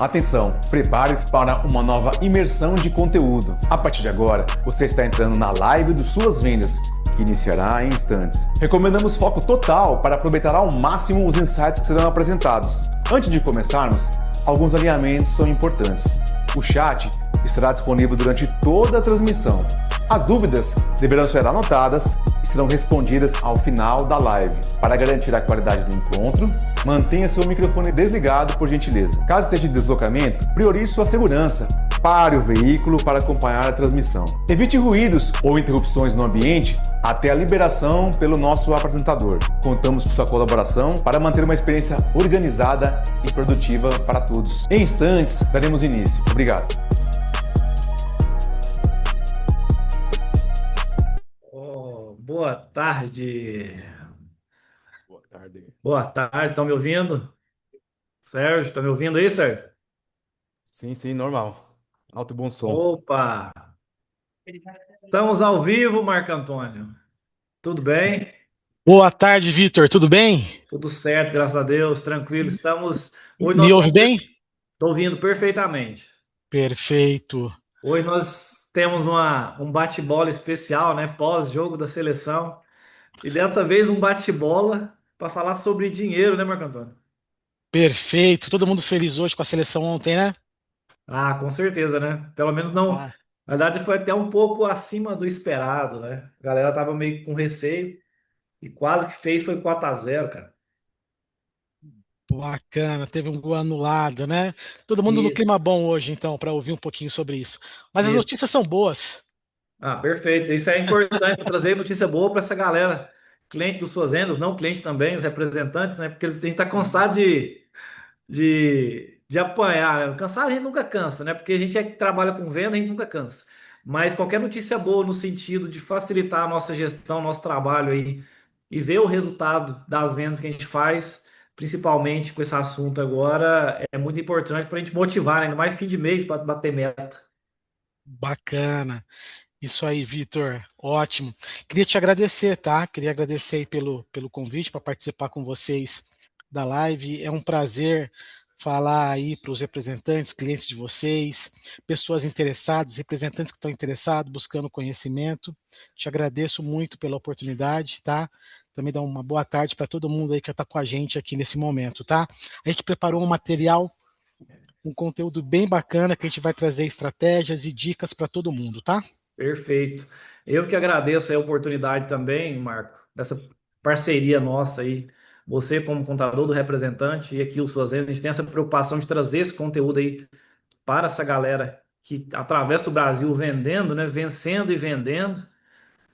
Atenção, prepare-se para uma nova imersão de conteúdo. A partir de agora, você está entrando na live dos Suas Vendas, que iniciará em instantes. Recomendamos foco total para aproveitar ao máximo os insights que serão apresentados. Antes de começarmos, alguns alinhamentos são importantes. O chat estará disponível durante toda a transmissão. As dúvidas deverão ser anotadas e serão respondidas ao final da live. Para garantir a qualidade do encontro, mantenha seu microfone desligado, por gentileza. Caso esteja de deslocamento, priorize sua segurança. Pare o veículo para acompanhar a transmissão. Evite ruídos ou interrupções no ambiente até a liberação pelo nosso apresentador. Contamos com sua colaboração para manter uma experiência organizada e produtiva para todos. Em instantes, daremos início. Obrigado. Boa tarde. Boa tarde. Boa tarde, estão me ouvindo? Sérgio, está me ouvindo aí, Sérgio? Sim, normal. Alto e bom som. Opa! Estamos ao vivo, Marco Antônio. Tudo bem? Boa tarde, Vitor. Tudo bem? Tudo certo, graças a Deus, tranquilo. Estamos. Hoje Me nós ouve bem? Estou ouvindo perfeitamente. Perfeito. Hoje nós temos um bate-bola especial, né? Pós-jogo da seleção. E dessa vez um bate-bola para falar sobre dinheiro, né, Marco Antônio? Perfeito. Todo mundo feliz hoje com a seleção ontem, né? Ah, com certeza, né? Pelo menos não. Ah, Na verdade, foi até um pouco acima do esperado, né? A galera tava meio com receio e quase que fez, foi 4-0, cara. bacana. Teve um gol anulado, né? Todo mundo no Isso, clima bom hoje, então, para ouvir um pouquinho sobre isso. Mas as isso. notícias são boas. Ah, perfeito. Isso é importante para trazer notícia boa para essa galera, cliente dos suas vendas, não cliente também, os representantes, né? Porque eles têm que estar cansados de apanhar, né? Cansar a gente nunca cansa, né? Porque a gente é que trabalha com venda, a gente nunca cansa. Mas qualquer notícia boa no sentido de facilitar a nossa gestão, nosso trabalho aí e ver o resultado das vendas que a gente faz, principalmente com esse assunto agora, é muito importante para a gente motivar, né? Ainda mais fim de mês para bater meta. Bacana. Isso aí, Vitor. Ótimo. Queria te agradecer, tá? Queria agradecer aí pelo convite para participar com vocês da live. É um prazer falar aí para os representantes, clientes de vocês, pessoas interessadas, representantes que estão interessados, buscando conhecimento. Te agradeço muito pela oportunidade, tá? Também dá uma boa tarde para todo mundo aí que está com a gente aqui nesse momento, tá? A gente preparou um material, um conteúdo bem bacana que a gente vai trazer estratégias e dicas para todo mundo, tá? Perfeito. Eu que agradeço a oportunidade também, Marco, dessa parceria nossa aí. Você, como contador do representante, e aqui o Suas Vendas, a gente tem essa preocupação de trazer esse conteúdo aí para essa galera que atravessa o Brasil vendendo, né? Vencendo e vendendo.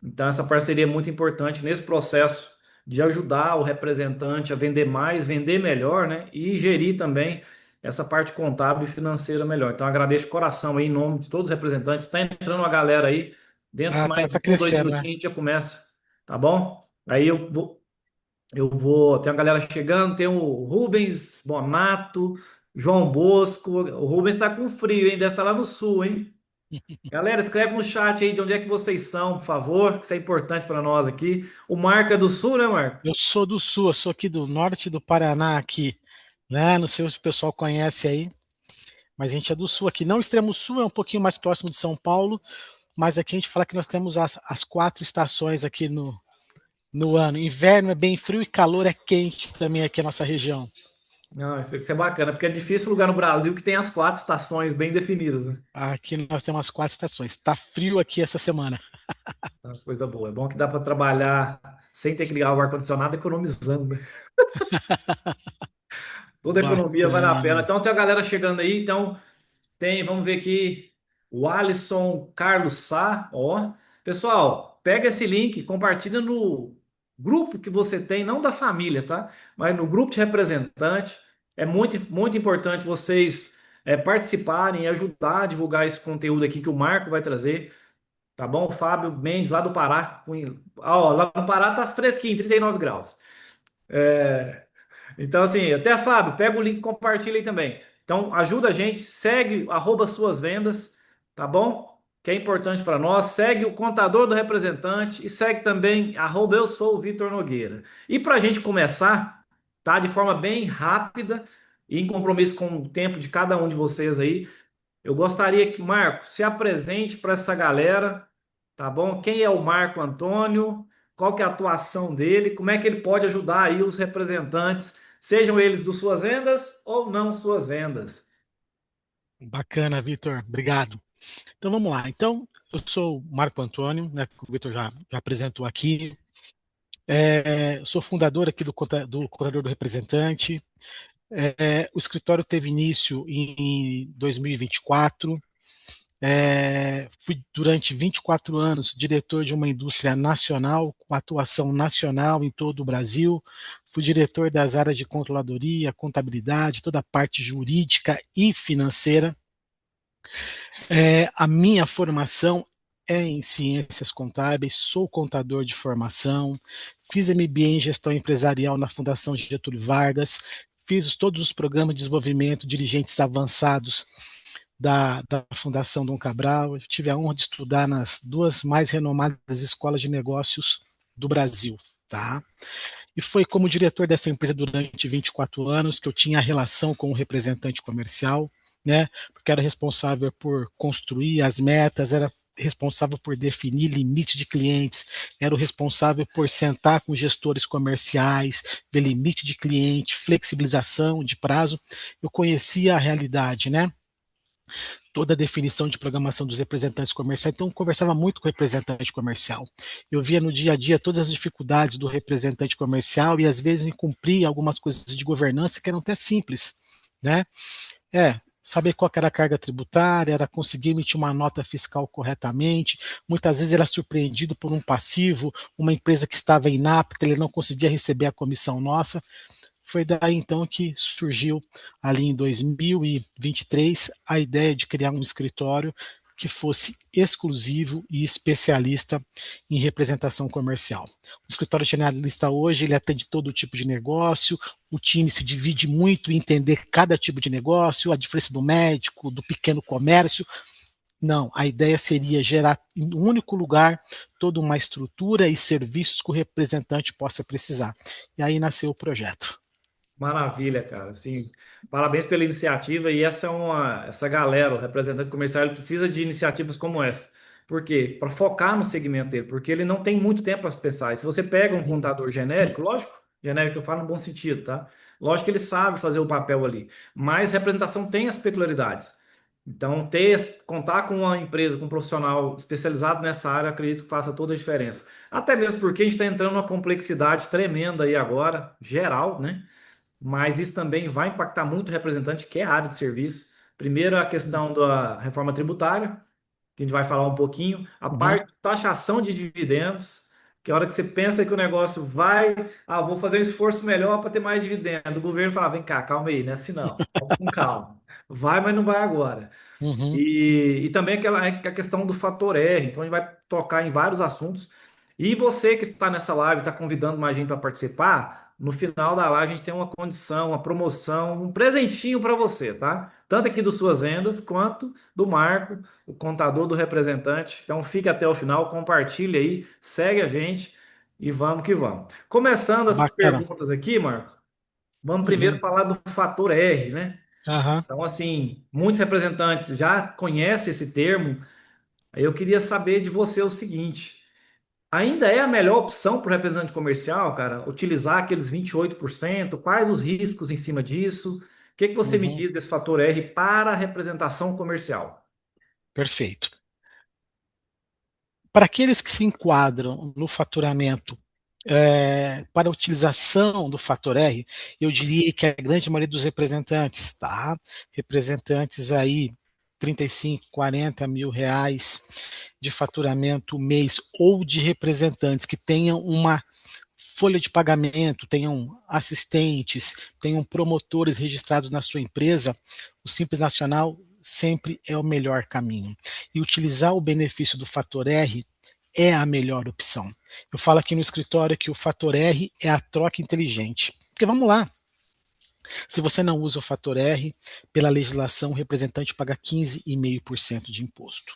Então, essa parceria é muito importante nesse processo de ajudar o representante a vender mais, vender melhor, né? E gerir também essa parte contábil e financeira melhor. Então, agradeço de coração aí, em nome de todos os representantes. Está entrando uma galera aí, dentro de Ah, mais tá um, dois crescendo, né? minutinhos a gente já começa, tá bom? Aí tem uma galera chegando, tem o Rubens Bonato, João Bosco. O Rubens está com frio, hein? Deve estar lá no sul, hein? Galera, escreve no chat aí de onde é que vocês são, por favor, que isso é importante para nós aqui. O Marco é do Sul, né, Marco? Eu sou do sul, eu sou aqui do norte do Paraná, aqui, né? Não sei se o pessoal conhece aí, mas a gente é do sul aqui. Não extremo sul, é um pouquinho mais próximo de São Paulo, mas aqui a gente fala que nós temos as quatro estações aqui no ano. Inverno é bem frio e calor é quente também aqui na nossa região. Não, isso é bacana, porque é difícil lugar no Brasil que tem as quatro estações bem definidas, né? Aqui nós temos as quatro estações. Tá frio aqui essa semana. É uma coisa boa. É bom que dá para trabalhar sem ter que ligar o ar-condicionado, economizando, né? Toda economia vale a pena. Bacana. Então tem a galera chegando aí, então vamos ver aqui, o Alisson Carlos Sá, ó. Pessoal, pega esse link, compartilha no grupo que você tem, não da família, tá? Mas no grupo de representante. É muito importante vocês participarem e ajudar a divulgar esse conteúdo aqui que o Marco vai trazer, tá bom? O Fábio Mendes, lá do Pará. Ó, lá no Pará tá fresquinho, 39 graus. Então, assim, até Fábio, pega o link e compartilha aí também. Então, ajuda a gente, segue @suas vendas, tá bom? Que é importante para nós. Segue o contador do representante e segue também @eu sou o Vitor Nogueira. E para a gente começar, tá? De forma bem rápida, e em compromisso com o tempo de cada um de vocês aí, eu gostaria que, Marco, se apresente para essa galera, tá bom? Quem é o Marco Antônio? Qual que é a atuação dele? Como é que ele pode ajudar aí os representantes, sejam eles dos Suas Vendas ou não Suas Vendas? Bacana, Vitor. Obrigado. Então vamos lá. Então, eu sou o Marco Antônio, né, que o Vitor já apresentou aqui. Sou fundador aqui do Contador do Representante. O escritório teve início em 2024. Fui durante 24 anos diretor de uma indústria nacional, com atuação nacional em todo o Brasil. Fui diretor das áreas de controladoria, contabilidade, toda a parte jurídica e financeira. A minha formação é em ciências contábeis, sou contador de formação, fiz MBA em gestão empresarial na Fundação Getúlio Vargas, fiz todos os programas de desenvolvimento, dirigentes avançados da Fundação Dom Cabral. Eu tive a honra de estudar nas duas mais renomadas escolas de negócios do Brasil, tá? E foi como diretor dessa empresa durante 24 anos que eu tinha a relação com o representante comercial, né? Porque era responsável por construir as metas, era responsável por definir limite de clientes, era o responsável por sentar com gestores comerciais, ver limite de cliente, flexibilização de prazo. Eu conhecia a realidade, né? Toda a definição de programação dos representantes comerciais, então eu conversava muito com o representante comercial. Eu via no dia a dia todas as dificuldades do representante comercial e às vezes cumpria algumas coisas de governança que eram até simples, né? Saber qual era a carga tributária, era conseguir emitir uma nota fiscal corretamente. Muitas vezes era surpreendido por um passivo, uma empresa que estava inapta, ele não conseguia receber a comissão nossa. Foi daí então que surgiu, ali em 2023, a ideia de criar um escritório que fosse exclusivo e especialista em representação comercial. O escritório generalista hoje ele atende todo tipo de negócio, o time se divide muito em entender cada tipo de negócio, a diferença do médico, do pequeno comércio. Não, a ideia seria gerar em um único lugar toda uma estrutura e serviços que o representante possa precisar. E aí nasceu o projeto. Maravilha, cara. Assim, parabéns pela iniciativa. E essa galera, o representante comercial, ele precisa de iniciativas como essa. Por quê? Para focar no segmento dele, porque ele não tem muito tempo para pensar. E se você pega um contador genérico, lógico, genérico eu falo no bom sentido, tá? Lógico que ele sabe fazer o papel ali, mas representação tem as peculiaridades. Então, contar com uma empresa, com um profissional especializado nessa área, acredito que faça toda a diferença. Até mesmo porque a gente está entrando numa complexidade tremenda aí agora, geral, né? Mas isso também vai impactar muito o representante, que é a área de serviço. Primeiro, a questão da reforma tributária, que a gente vai falar um pouquinho, a Uhum, parte de taxação de dividendos, que é a hora que você pensa que o negócio vou fazer um esforço melhor para ter mais dividendo. O governo fala, vem cá, calma aí, não é assim não, vamos com calma. Vai, mas não vai agora. uhum. E também a questão do fator R. Então, a gente vai tocar em vários assuntos. E você que está nessa live, está convidando mais gente para participar, no final da live a gente tem uma condição, uma promoção, um presentinho para você, tá? Tanto aqui dos Suas Vendas, quanto do Marco, o contador do representante. Então, fique até o final, compartilhe aí, segue a gente e vamos que vamos. Começando as Bacana. perguntas aqui, Marco, vamos primeiro Uhum, falar do fator R, né? aham, Então, assim, muitos representantes já conhecem esse termo. Aí eu queria saber de você o seguinte: ainda é a melhor opção para o representante comercial, cara, utilizar aqueles 28%? Quais os riscos em cima disso? O que que você me uhum. diz desse fator R para a representação comercial? Perfeito. Para aqueles que se enquadram no faturamento para a utilização do fator R, eu diria que a grande maioria dos representantes, tá? Representantes aí 35, 40 mil reais de faturamento mês ou de representantes que tenham uma folha de pagamento, tenham assistentes, tenham promotores registrados na sua empresa, o Simples Nacional sempre é o melhor caminho. E utilizar o benefício do fator R é a melhor opção. Eu falo aqui no escritório que o fator R é a troca inteligente. Porque vamos lá, Se você não usa o fator R, pela legislação, o representante paga 15,5% de imposto.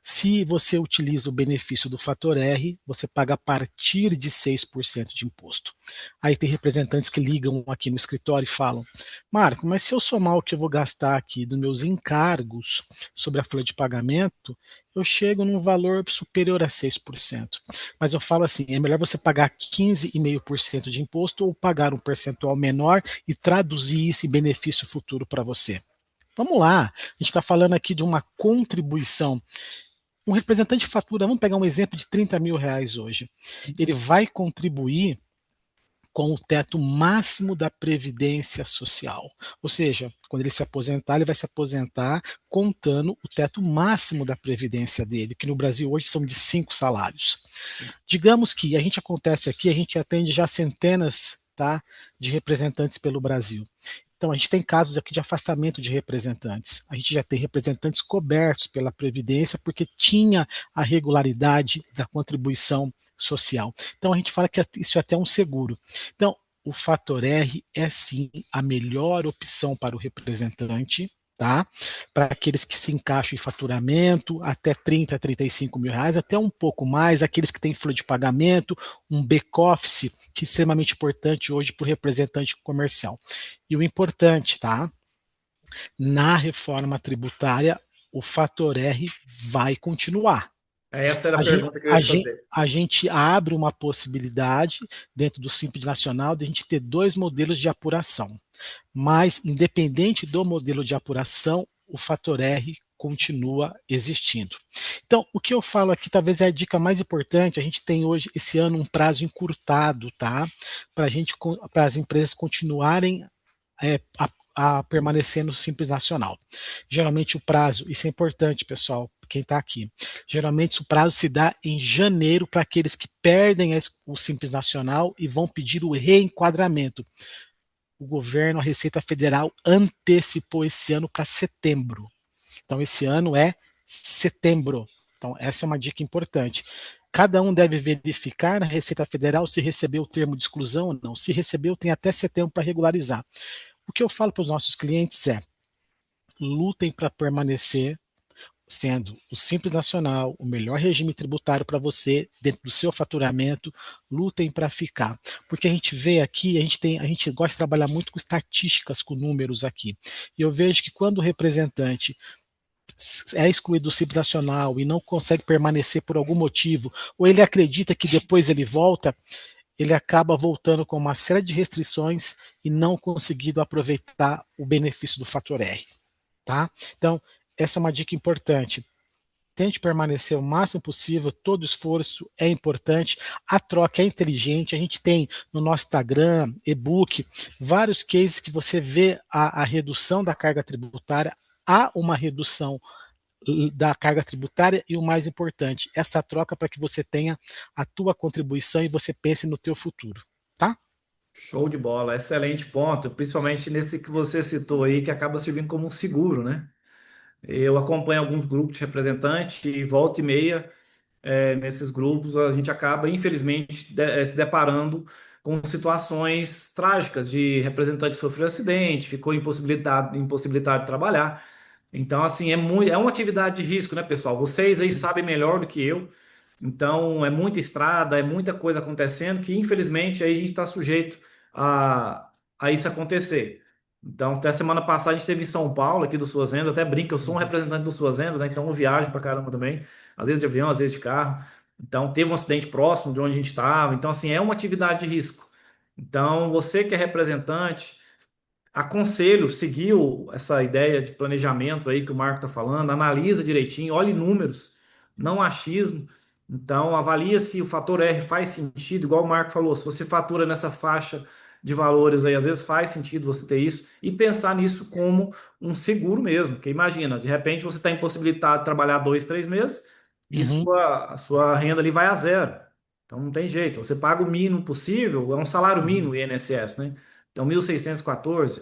Se você utiliza o benefício do fator R, você paga a partir de 6% de imposto. Aí tem representantes que ligam aqui no escritório e falam: Marco, mas se eu somar o que eu vou gastar aqui dos meus encargos sobre a folha de pagamento, eu chego num valor superior a 6%. Mas eu falo assim, é melhor você pagar 15,5% de imposto ou pagar um percentual menor e traduzir isso em benefício futuro para você. Vamos lá, a gente está falando aqui de uma contribuição. Um representante fatura, vamos pegar um exemplo de 30 mil reais hoje. Ele vai contribuir com o teto máximo da Previdência Social. Ou seja, quando ele se aposentar, ele vai se aposentar contando o teto máximo da Previdência dele, que no Brasil hoje são de 5 salários. Digamos que a gente acontece aqui, a gente atende já centenas, tá, de representantes pelo Brasil. Então, a gente tem casos aqui de afastamento de representantes. A gente já tem representantes cobertos pela Previdência porque tinha a regularidade da contribuição social. Então, a gente fala que isso é até um seguro. Então, o fator R é sim a melhor opção para o representante, tá? Para aqueles que se encaixam em faturamento, até 30, 35 mil reais, até um pouco mais, aqueles que têm folha de pagamento, um back-office, que é extremamente importante hoje para o representante comercial. E o importante, tá? Na reforma tributária, o fator R vai continuar. Essa era a A gente, pergunta que eu ia a, te gente, fazer. a gente abre uma possibilidade dentro do Simples Nacional de a gente ter 2 modelos de apuração. Mas, independente do modelo de apuração, o fator R continua existindo. Então, o que eu falo aqui talvez é a dica mais importante. A gente tem hoje, esse ano, um prazo encurtado, tá? Para as empresas continuarem a permanecer no Simples Nacional. Geralmente o prazo, isso é importante, pessoal, quem está aqui. Geralmente o prazo se dá em janeiro para aqueles que perdem o Simples Nacional e vão pedir o reenquadramento. O governo, a Receita Federal, antecipou esse ano para setembro. Então, esse ano é setembro. Então, essa é uma dica importante. Cada um deve verificar na Receita Federal se recebeu o termo de exclusão ou não. Se recebeu, tem até setembro para regularizar. O que eu falo para os nossos clientes é: lutem para permanecer sendo o Simples Nacional o melhor regime tributário para você dentro do seu faturamento. Lutem para ficar, porque a gente vê aqui, a gente gosta de trabalhar muito com estatísticas, com números aqui, e eu vejo que quando o representante é excluído do Simples Nacional e não consegue permanecer por algum motivo, ou ele acredita que depois ele volta, ele acaba voltando com uma série de restrições e não conseguindo aproveitar o benefício do fator R. Tá? Então, essa é uma dica importante. Tente permanecer o máximo possível, todo esforço é importante, a troca é inteligente, a gente tem no nosso Instagram, e-book, vários cases que você vê a redução da carga tributária, há uma redução da carga tributária e o mais importante, essa troca para que você tenha a tua contribuição e você pense no teu futuro, tá? Show de bola, excelente ponto, principalmente nesse que você citou aí, que acaba servindo como um seguro, né? Eu acompanho alguns grupos de representantes e volta e meia, nesses grupos, a gente acaba, infelizmente, se deparando com situações trágicas de representante que sofreu acidente, ficou impossibilitado de trabalhar. Então, assim, é uma atividade de risco, né, pessoal? Vocês aí sabem melhor do que eu. Então, é muita estrada, é muita coisa acontecendo que, infelizmente, aí a gente está sujeito a isso acontecer. Então, até semana passada a gente esteve em São Paulo, aqui do Suas Vendas, eu até brinco, eu sou um representante do Suas Vendas, né? Então eu viajo pra caramba também, às vezes de avião, às vezes de carro. Então, teve um acidente próximo de onde a gente estava. Então, assim, é uma atividade de risco. Então, você que é representante, aconselho, seguiu essa ideia de planejamento aí que o Marco está falando, analisa direitinho, olhe números, não achismo. Então, avalia se o fator R faz sentido, igual o Marco falou, se você fatura nessa faixa de valores aí, às vezes faz sentido você ter isso e pensar nisso como um seguro mesmo, porque imagina, de repente você está impossibilitado de trabalhar 2, 3 meses e Uhum, a sua renda ali vai a zero. Então não tem jeito, você paga o mínimo possível, é um salário mínimo uhum, o INSS, né? Então, 1.614.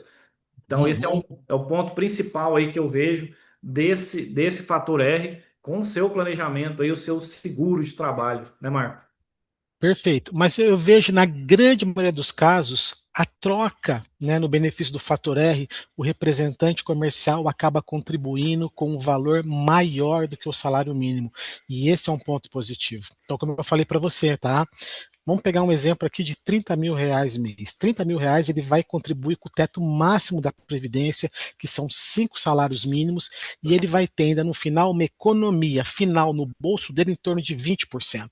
Então, esse uhum. é o ponto principal aí que eu vejo desse fator R com o seu planejamento aí, o seu seguro de trabalho, né, Marco? Perfeito. Mas eu vejo na grande maioria dos casos a troca, né, no benefício do fator R, o representante comercial acaba contribuindo com um valor maior do que o salário mínimo. E esse é um ponto positivo. Então, como eu falei para você, tá? Vamos pegar um exemplo aqui de R$ 30.000 mês. R$ 30.000 ele vai contribuir com o teto máximo da Previdência, que são 5 salários mínimos, e ele vai ter ainda no final uma economia final no bolso dele em torno de 20%.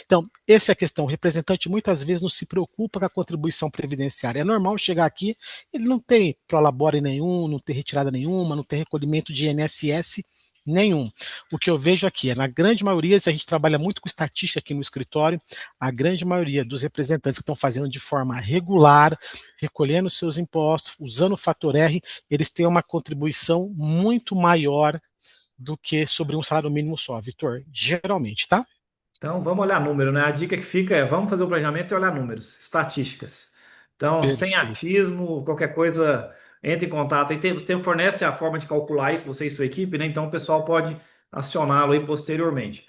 Então, essa é a questão. O representante muitas vezes não se preocupa com a contribuição previdenciária. É normal chegar aqui, ele não tem prolabore nenhum, não tem retirada nenhuma, não tem recolhimento de INSS nenhum. O que eu vejo aqui é, na grande maioria, se a gente trabalha muito com estatística aqui no escritório, a grande maioria dos representantes que estão fazendo de forma regular, recolhendo seus impostos, usando o fator R, eles têm uma contribuição muito maior do que sobre um salário mínimo só, Vitor, geralmente, tá? Então, vamos olhar número, né? A dica que fica é vamos fazer o planejamento e olhar números, estatísticas. Então, sem Perfeito. achismo, qualquer coisa, entre em contato. E fornece a forma de calcular isso, você e sua equipe, né? Então, o pessoal pode acioná-lo aí posteriormente.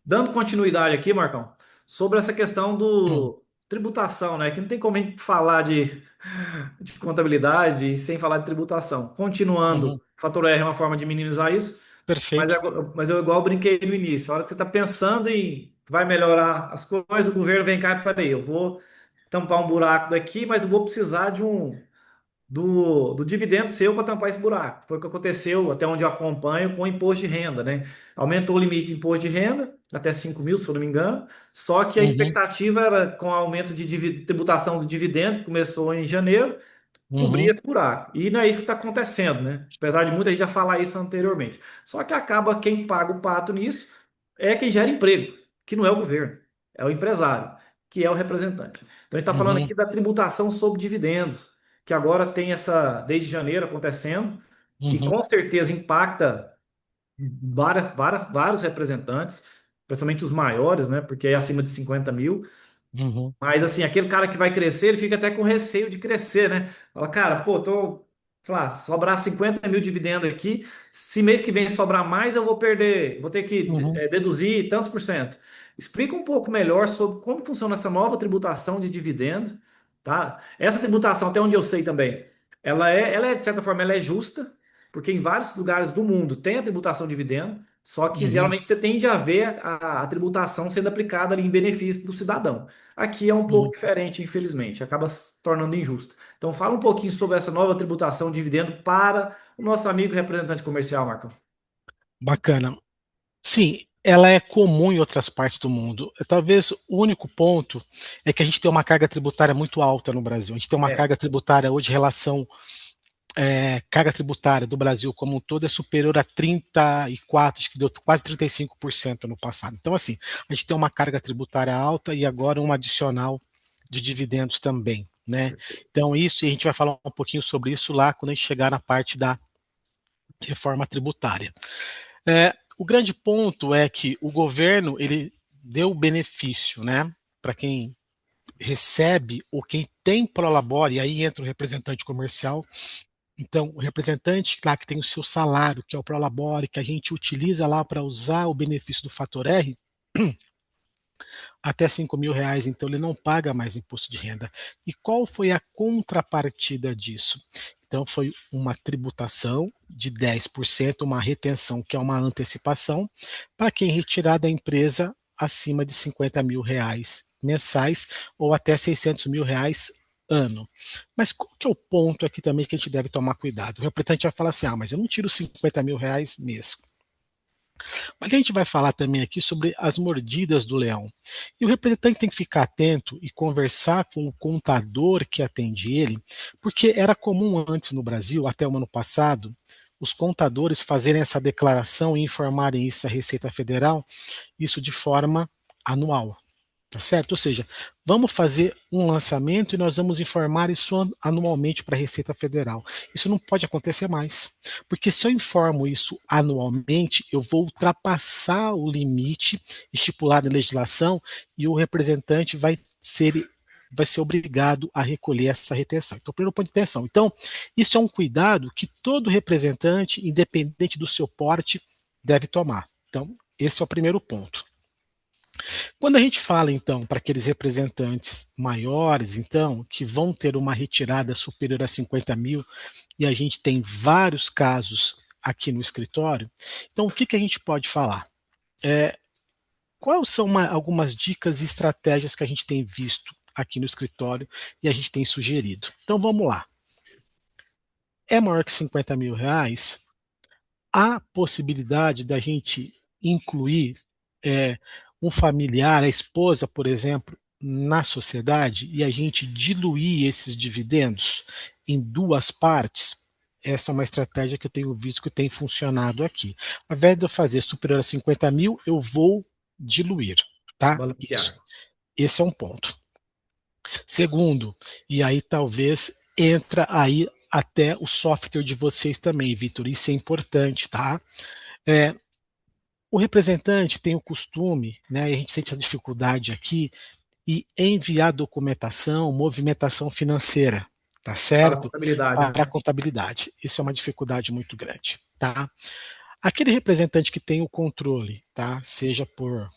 Dando continuidade aqui, Marcão, sobre essa questão do tributação, né? Que não tem como a gente falar de contabilidade sem falar de tributação. Continuando, Uhum. o fator R é uma forma de minimizar isso. Mas, Perfeito. mas eu igual brinquei no início, a hora que você está pensando em vai melhorar as coisas, o governo vem cá e peraí, eu vou tampar um buraco daqui, mas eu vou precisar do dividendo seu para tampar esse buraco. Foi o que aconteceu, até onde eu acompanho, com o imposto de renda, né? Aumentou o limite de imposto de renda, até 5.000, se eu não me engano, só que a Uhum. expectativa era, com o aumento de tributação do dividendo, que começou em janeiro, cobrir Uhum. esse buraco. E não é isso que está acontecendo, né? Apesar de muita gente já falar isso anteriormente. Só que acaba quem paga o pato nisso é quem gera emprego, que não é o governo, é o empresário, que é o representante. Então a gente está falando Uhum. aqui da tributação sobre dividendos, que agora tem essa, desde janeiro acontecendo, e Uhum. com certeza impacta vários representantes, principalmente os maiores, né? Porque é acima de 50.000. Uhum. Mas assim, aquele cara que vai crescer, ele fica até com receio de crescer, né? Fala, cara, pô, sei lá, sobrar 50.000 dividendo aqui, se mês que vem sobrar mais, eu vou perder, vou ter que Uhum. deduzir tantos por cento. Explica um pouco melhor sobre como funciona essa nova tributação de dividendo, tá? Essa tributação, até onde eu sei também, de certa forma, ela é justa, porque em vários lugares do mundo tem a tributação de dividendo, só que Uhum. geralmente você tende a ver a tributação sendo aplicada ali em benefício do cidadão. Aqui é um pouco Uhum. diferente, infelizmente, acaba se tornando injusto. Então, fala um pouquinho sobre essa nova tributação de dividendo para o nosso amigo representante comercial, Marcão. Bacana. Sim, ela é comum em outras partes do mundo. Talvez o único ponto é que a gente tem uma carga tributária muito alta no Brasil. A gente tem uma É, carga tributária hoje, relação carga tributária do Brasil como um todo é superior a 34, acho que deu quase 35% no passado. Então, assim, a gente tem uma carga tributária alta e agora um adicional de dividendos também, né? Então, isso, e a gente vai falar um pouquinho sobre isso lá quando a gente chegar na parte da reforma tributária. O grande ponto é que o governo ele deu benefício, né, para quem recebe ou quem tem prolabore, e aí entra o representante comercial. Então, o representante lá que tem o seu salário, que é o prolabore, que a gente utiliza lá para usar o benefício do fator R, até R$ 5.000, então ele não paga mais imposto de renda. E qual foi a contrapartida disso? Então, foi uma tributação de 10%, uma retenção, que é uma antecipação, para quem retirar da empresa acima de R$ 50.000 mensais ou até R$ 600.000 ano. Mas qual que é o ponto aqui também que a gente deve tomar cuidado? O representante vai falar assim, mas eu não tiro R$ 50.000 mês. Mas a gente vai falar também aqui sobre as mordidas do leão. E o representante tem que ficar atento e conversar com o contador que atende ele, porque era comum antes no Brasil, até o ano passado, os contadores fazerem essa declaração e informarem isso à Receita Federal, isso de forma anual. Tá certo? Ou seja, vamos fazer um lançamento e nós vamos informar isso anualmente para a Receita Federal. Isso não pode acontecer mais. Porque se eu informo isso anualmente, eu vou ultrapassar o limite estipulado em legislação e o representante vai ser obrigado a recolher essa retenção. Então, primeiro ponto de atenção. Então, isso é um cuidado que todo representante, independente do seu porte, deve tomar. Então, esse é o primeiro ponto. Quando a gente fala, então, para aqueles representantes maiores, então, que vão ter uma retirada superior a 50 mil, e a gente tem vários casos aqui no escritório, então o que, que a gente pode falar? Quais são algumas dicas e estratégias que a gente tem visto aqui no escritório e a gente tem sugerido? Então vamos lá. É maior que 50 mil reais? Há possibilidade da gente incluir um familiar, a esposa, por exemplo, na sociedade e a gente diluir esses dividendos em duas partes? Essa é uma estratégia que eu tenho visto que tem funcionado aqui. Ao invés de eu fazer superior a 50 mil, eu vou diluir, tá? Isso. Balancear. Esse é um ponto. Segundo, e aí talvez entra aí até o software de vocês também, Vitor, isso é importante, tá? O representante tem o costume, né, e a gente sente essa dificuldade aqui, e enviar documentação, movimentação financeira, tá Para a certo? contabilidade, Para a né? contabilidade. Isso é uma dificuldade muito grande, tá? Aquele representante que tem o controle, tá? Seja por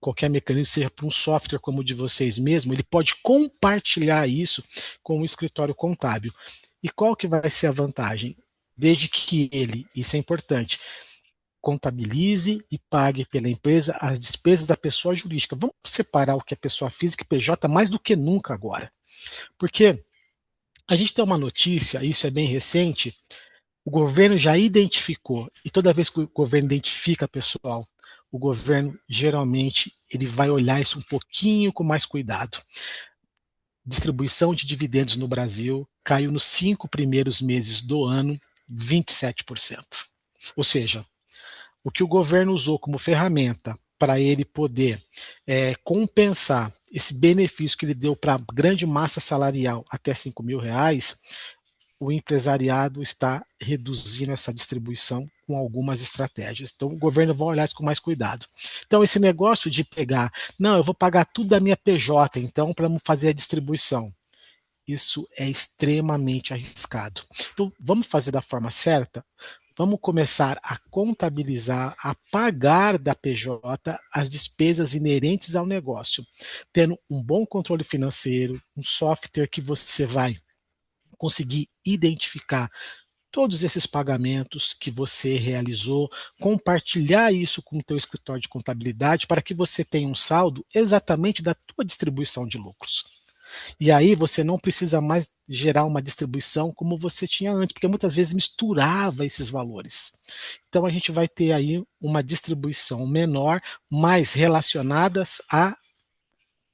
qualquer mecanismo, seja por um software como o de vocês mesmo, ele pode compartilhar isso com o escritório contábil. E qual que vai ser a vantagem? Desde que ele, isso é importante, contabilize e pague pela empresa as despesas da pessoa jurídica. Vamos separar o que é pessoa física e PJ mais do que nunca agora. Porque a gente tem uma notícia, isso é bem recente, o governo já identificou, e toda vez que o governo identifica, pessoal, o governo geralmente ele vai olhar isso um pouquinho com mais cuidado. Distribuição de dividendos no Brasil caiu nos 5 primeiros meses do ano 27%. Ou seja, o que o governo usou como ferramenta para ele poder compensar esse benefício que ele deu para a grande massa salarial até 5 mil reais, o empresariado está reduzindo essa distribuição com algumas estratégias. Então, o governo vai olhar isso com mais cuidado. Então, esse negócio de pegar, não, eu vou pagar tudo da minha PJ, então, para fazer a distribuição. Isso é extremamente arriscado. Então, vamos fazer da forma certa? Vamos começar a contabilizar, a pagar da PJ as despesas inerentes ao negócio, tendo um bom controle financeiro, um software que você vai conseguir identificar todos esses pagamentos que você realizou, compartilhar isso com o teu escritório de contabilidade para que você tenha um saldo exatamente da tua distribuição de lucros. E aí você não precisa mais gerar uma distribuição como você tinha antes, porque muitas vezes misturava esses valores. Então a gente vai ter aí uma distribuição menor, mais relacionadas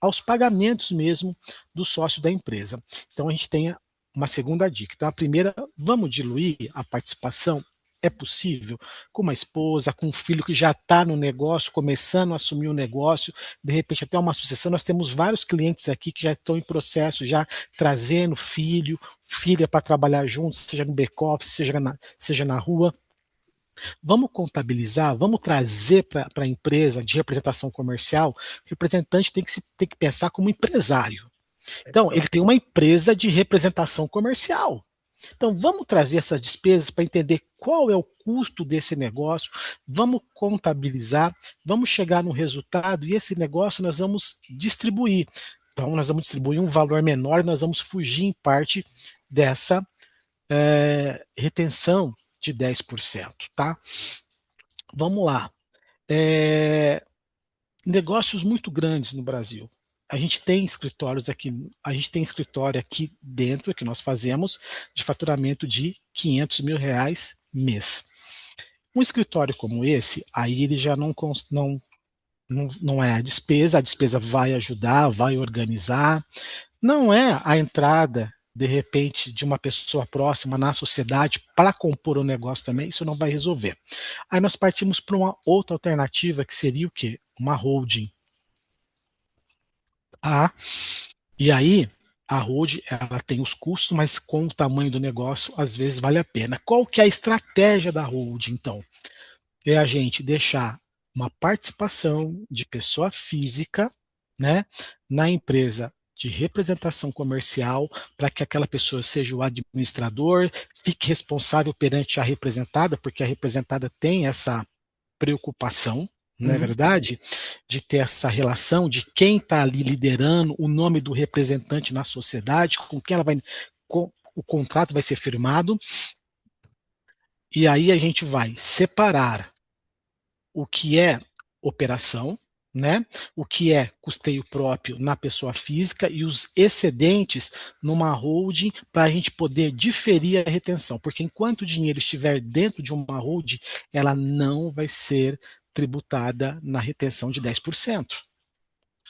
aos pagamentos mesmo do sócio da empresa. Então a gente tem uma segunda dica. Então a primeira, vamos diluir a participação? É possível com uma esposa, com um filho que já está no negócio, começando a assumir o negócio, de repente até uma sucessão. Nós temos vários clientes aqui que já estão em processo, já trazendo filho, filha para trabalhar juntos, seja no back-office, seja na rua. Vamos contabilizar, vamos trazer para a empresa de representação comercial. O representante tem que pensar como empresário. Então, ele tem uma empresa de representação comercial. Então, vamos trazer essas despesas para entender qual é o custo desse negócio, vamos contabilizar, vamos chegar no resultado e esse negócio nós vamos distribuir. Então, nós vamos distribuir um valor menor, nós vamos fugir em parte dessa retenção de 10%, tá? Vamos lá. Negócios muito grandes no Brasil. A gente tem escritórios aqui, a gente tem escritório aqui dentro que nós fazemos de faturamento de 500 mil reais mês. Um escritório como esse, aí ele já não é a despesa vai ajudar, vai organizar, não é a entrada de repente de uma pessoa próxima na sociedade para compor o negócio também, isso não vai resolver. Aí nós partimos para uma outra alternativa que seria o quê? Uma holding. E aí, a holding, ela tem os custos, mas com o tamanho do negócio, às vezes vale a pena. Qual que é a estratégia da holding, então? É a gente deixar uma participação de pessoa física, né, na empresa de representação comercial, para que aquela pessoa seja o administrador, fique responsável perante a representada, porque a representada tem essa preocupação, não é Uhum. verdade? De ter essa relação de quem está ali liderando, o nome do representante na sociedade, com quem ela vai, com, o contrato vai ser firmado, e aí a gente vai separar o que é operação, né? O que é custeio próprio na pessoa física e os excedentes numa holding para a gente poder diferir a retenção, porque enquanto o dinheiro estiver dentro de uma holding, ela não vai ser tributada na retenção de 10%.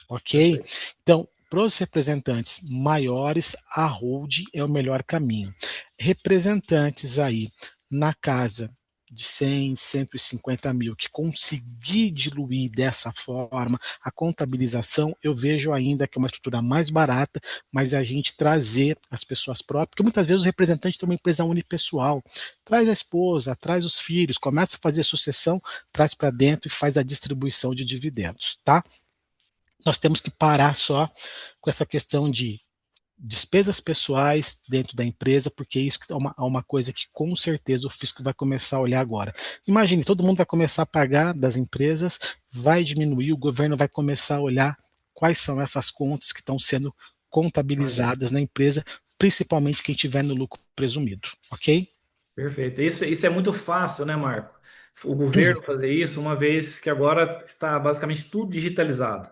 Ok? Perfeito. Então, para os representantes maiores, a holding é o melhor caminho. Representantes aí na casa de 100, 150 mil, que conseguir diluir dessa forma a contabilização, eu vejo ainda que é uma estrutura mais barata, mas a gente trazer as pessoas próprias, porque muitas vezes o representante tem uma empresa unipessoal, traz a esposa, traz os filhos, começa a fazer sucessão, traz para dentro e faz a distribuição de dividendos, tá? Nós temos que parar só com essa questão de despesas pessoais dentro da empresa, porque isso é uma coisa que com certeza o fisco vai começar a olhar agora. Imagine, todo mundo vai começar a pagar das empresas, vai diminuir, o governo vai começar a olhar quais são essas contas que estão sendo Olha, contabilizadas na empresa, principalmente quem tiver no lucro presumido, ok? perfeito. Isso é muito fácil, né, Marco? O governo fazer isso, uma vez que agora está basicamente tudo digitalizado.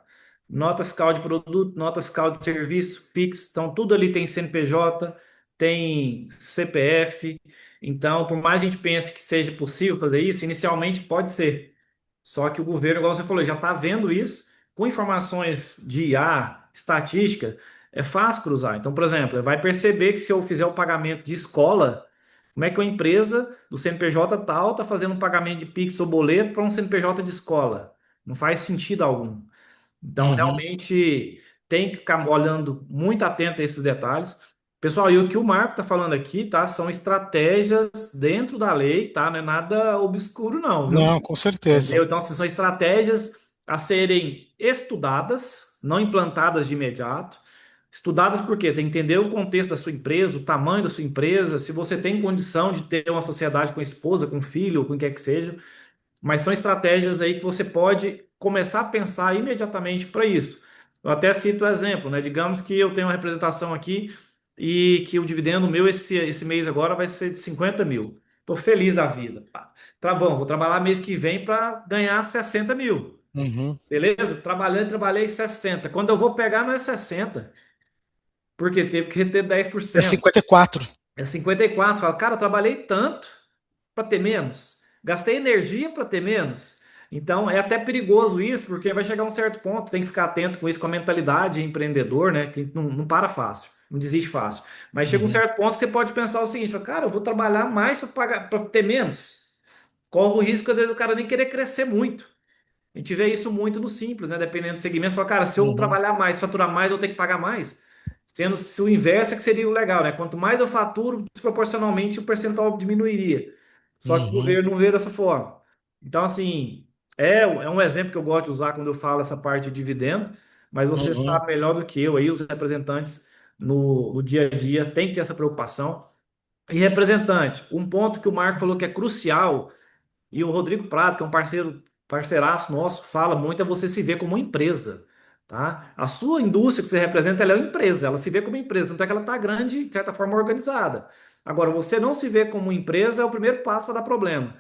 Nota fiscal de produto, nota fiscal de serviço, Pix, então tudo ali tem CNPJ, tem CPF. Então, por mais a gente pense que seja possível fazer isso, inicialmente pode ser. Só que o governo, igual você falou, já está vendo isso com informações de IA, estatística, é fácil cruzar. Então, por exemplo, vai perceber que se eu fizer o pagamento de escola, como é que uma empresa do CNPJ tal está fazendo um pagamento de Pix ou boleto para um CNPJ de escola? Não faz sentido algum. Então, Uhum, realmente, tem que ficar olhando muito atento a esses detalhes. Pessoal, e o que o Marco está falando aqui, tá? São estratégias dentro da lei, tá? Não é nada obscuro, não, viu? não, com certeza. Entendeu? Então, assim, são estratégias a serem estudadas, não implantadas de imediato. Estudadas porque tem que entender o contexto da sua empresa, o tamanho da sua empresa, se você tem condição de ter uma sociedade com esposa, com filho, ou com quem quer que seja. Mas são estratégias aí que você pode começar a pensar imediatamente para isso. Eu até cito o exemplo, né? Digamos que eu tenho uma representação aqui e que o dividendo meu esse mês agora vai ser de 50 mil. Estou feliz da vida. Pá. Vou trabalhar mês que vem para ganhar 60 mil. Uhum. Beleza? Trabalhei 60. Quando eu vou pegar, não é 60, porque teve que reter É 10%. 54. É 54. Você fala, cara, eu trabalhei tanto para ter menos. Gastei energia para ter menos. Então é até perigoso isso, porque vai chegar um certo ponto, tem que ficar atento com isso, com a mentalidade empreendedor, né? Que não para fácil, não desiste fácil. Mas chega um Uhum. certo ponto que você pode pensar o seguinte: cara, eu vou trabalhar mais para pagar, para ter menos. Corre o risco, às vezes, o cara nem querer crescer muito. A gente vê isso muito no simples, né? Dependendo do segmento, fala, cara, se eu Uhum. trabalhar mais, faturar mais, eu tenho que pagar mais. Sendo se o inverso é que seria o legal, né? Quanto mais eu faturo, desproporcionalmente o percentual diminuiria. Só que o Uhum. governo não vê dessa forma. Então, assim, é um exemplo que eu gosto de usar quando eu falo essa parte de dividendo, mas você Uhum. sabe melhor do que eu aí, os representantes no dia a dia têm que ter essa preocupação. E representante, um ponto que o Marco falou que é crucial e o Rodrigo Prado, que é um parceiraço nosso, fala muito é você se ver como uma empresa, tá? A sua indústria que você representa, ela é uma empresa, ela se vê como empresa, tanto é que ela está grande, de certa forma, organizada. Agora, você não se vê como empresa é o primeiro passo para dar problema.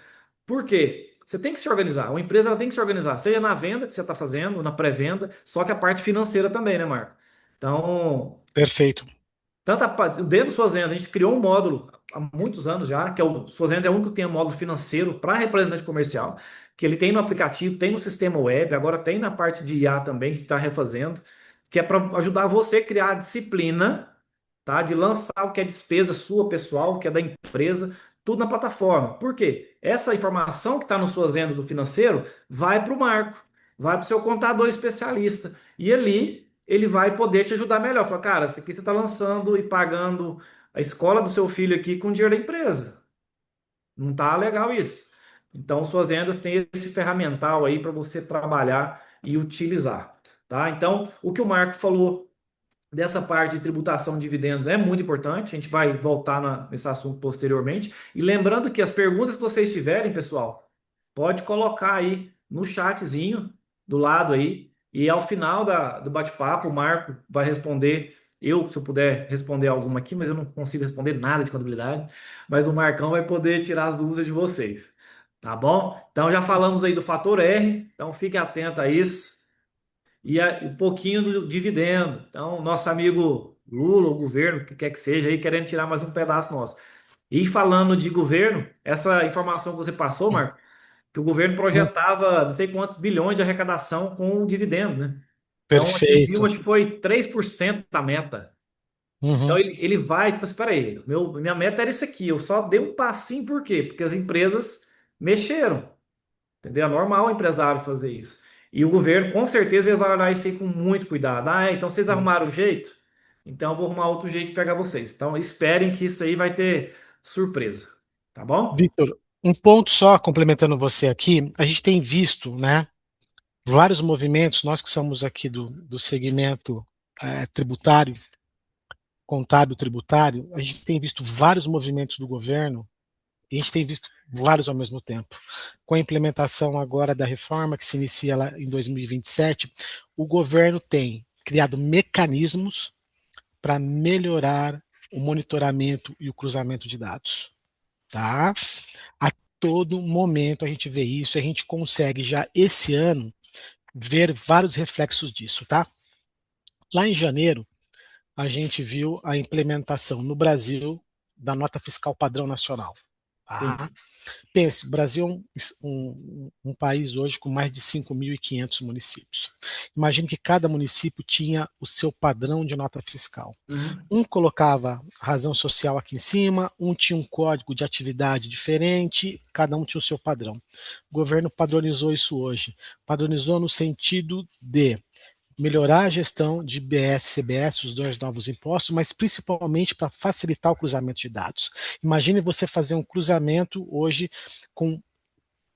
Por quê? Você tem que se organizar. Uma empresa ela tem que se organizar, seja na venda que você está fazendo, na pré-venda, só que a parte financeira também, né, Marco? Então, Perfeito. tanto dentro do Suazenda, a gente criou um módulo há muitos anos já, que é o Suazenda é o único que tem um módulo financeiro para representante comercial, que ele tem no aplicativo, tem no sistema web, agora tem na parte de IA também, que está refazendo, que é para ajudar você a criar a disciplina, tá? De lançar o que é despesa sua pessoal, o que é da empresa, tudo na plataforma. Por quê? Essa informação que está nas suas vendas do financeiro vai para o Marco, vai para o seu contador especialista. E ali ele vai poder te ajudar melhor. Fala, cara, isso aqui você está lançando e pagando a escola do seu filho aqui com dinheiro da empresa. Não tá legal isso. Então, suas vendas têm esse ferramental aí para você trabalhar e utilizar, tá? Então, o que o Marco falou dessa parte de tributação de dividendos é muito importante. A gente vai voltar nesse assunto posteriormente. E lembrando que as perguntas que vocês tiverem, pessoal, pode colocar aí no chatzinho do lado aí. E ao final do bate-papo, o Marco vai responder. Eu, se eu puder responder alguma aqui, mas eu não consigo responder nada de contabilidade. Mas o Marcão vai poder tirar as dúvidas de vocês. Tá bom? Então já falamos aí do fator R. Então fique atento a isso e um pouquinho do dividendo. Então, nosso amigo Lula, o governo, o que quer que seja, aí querendo tirar mais um pedaço nosso. E falando de governo, essa informação que você passou, Marco, que o governo Hum, projetava não sei quantos bilhões de arrecadação com o dividendo, né? Então, atingiu, Perfeito. acho que foi 3% da meta. Então, Uhum, ele vai, tipo, espera aí, minha meta era isso aqui, eu só dei um passinho, por quê? Porque as empresas mexeram. Entendeu? É normal o empresário fazer isso. E o governo, com certeza, ele vai olhar isso aí com muito cuidado. Ah, então vocês uhum. arrumaram o jeito? Então eu vou arrumar outro jeito de pegar vocês. Então esperem que isso aí vai ter surpresa. Tá bom? Victor, um ponto só complementando você aqui, a gente tem visto, né, vários movimentos, nós que somos aqui do segmento tributário, contábil tributário, a gente tem visto vários movimentos do governo e a gente tem visto vários ao mesmo tempo. Com a implementação agora da reforma, que se inicia lá em 2027, o governo tem criado mecanismos para melhorar o monitoramento e o cruzamento de dados. Tá? A todo momento a gente vê isso, a gente consegue já esse ano ver vários reflexos disso, tá? Lá em janeiro, a gente viu a implementação no Brasil da nota fiscal padrão nacional. Tá? Sim. Pense, o Brasil é um país hoje com mais de 5.500 municípios. Imagine que cada município tinha o seu padrão de nota fiscal. Uhum. Um colocava razão social aqui em cima, um tinha um código de atividade diferente, cada um tinha o seu padrão. O governo padronizou isso hoje. Padronizou no sentido de melhorar a gestão de BS, CBS, os dois novos impostos, mas principalmente para facilitar o cruzamento de dados. Imagine você fazer um cruzamento hoje com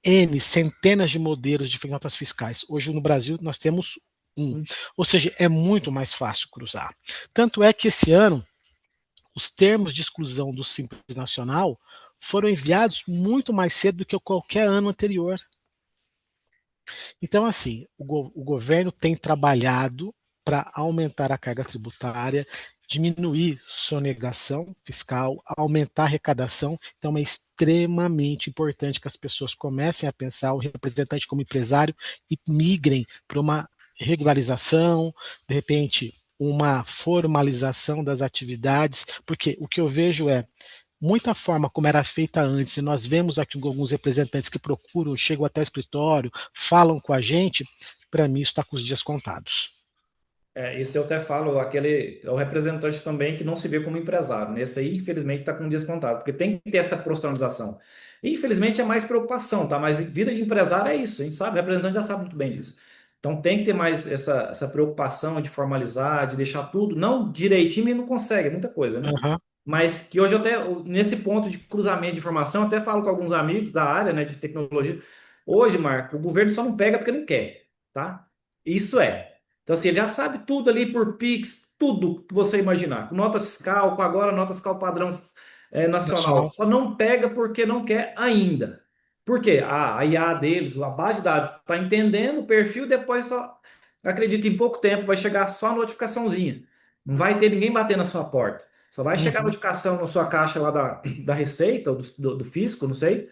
N, centenas de modelos de notas fiscais. Hoje no Brasil nós temos um. Uhum. Ou seja, é muito mais fácil cruzar. Tanto é que esse ano, os termos de exclusão do Simples Nacional foram enviados muito mais cedo do que qualquer ano anterior. Então, assim, o governo tem trabalhado para aumentar a carga tributária, diminuir sonegação fiscal, aumentar a arrecadação. Então, é extremamente importante que as pessoas comecem a pensar o representante como empresário e migrem para uma regularização, de repente, uma formalização das atividades, porque o que eu vejo é muita forma como era feita antes, e nós vemos aqui alguns representantes que procuram, chegam até o escritório, falam com a gente, para mim isso está com os dias contados. Esse eu até falo, aquele é o representante também que não se vê como empresário. Nesse aí, infelizmente, está com descontado, porque tem que ter essa profissionalização. Infelizmente, é mais preocupação, tá? Mas vida de empresário é isso, a gente sabe, o representante já sabe muito bem disso. Então tem que ter mais essa preocupação de formalizar, de deixar tudo, não direitinho, e não consegue, é muita coisa, né? Uhum, Mas que hoje eu até, nesse ponto de cruzamento de informação, eu até falo com alguns amigos da área, né, de tecnologia. Hoje, Marco, o governo só não pega porque não quer, tá? Isso é. Então, assim, ele já sabe tudo ali por Pix, tudo que você imaginar. Com nota fiscal, com agora nota fiscal padrão nacional. nacional. Só não pega porque não quer ainda. Por quê? A IA deles, a base de dados, está entendendo o perfil, depois só, acredita, em pouco tempo vai chegar só a notificaçãozinha. Não vai ter ninguém batendo na sua porta. Só vai chegar a Uhum, notificação na sua caixa lá da Receita, ou do fisco, não sei.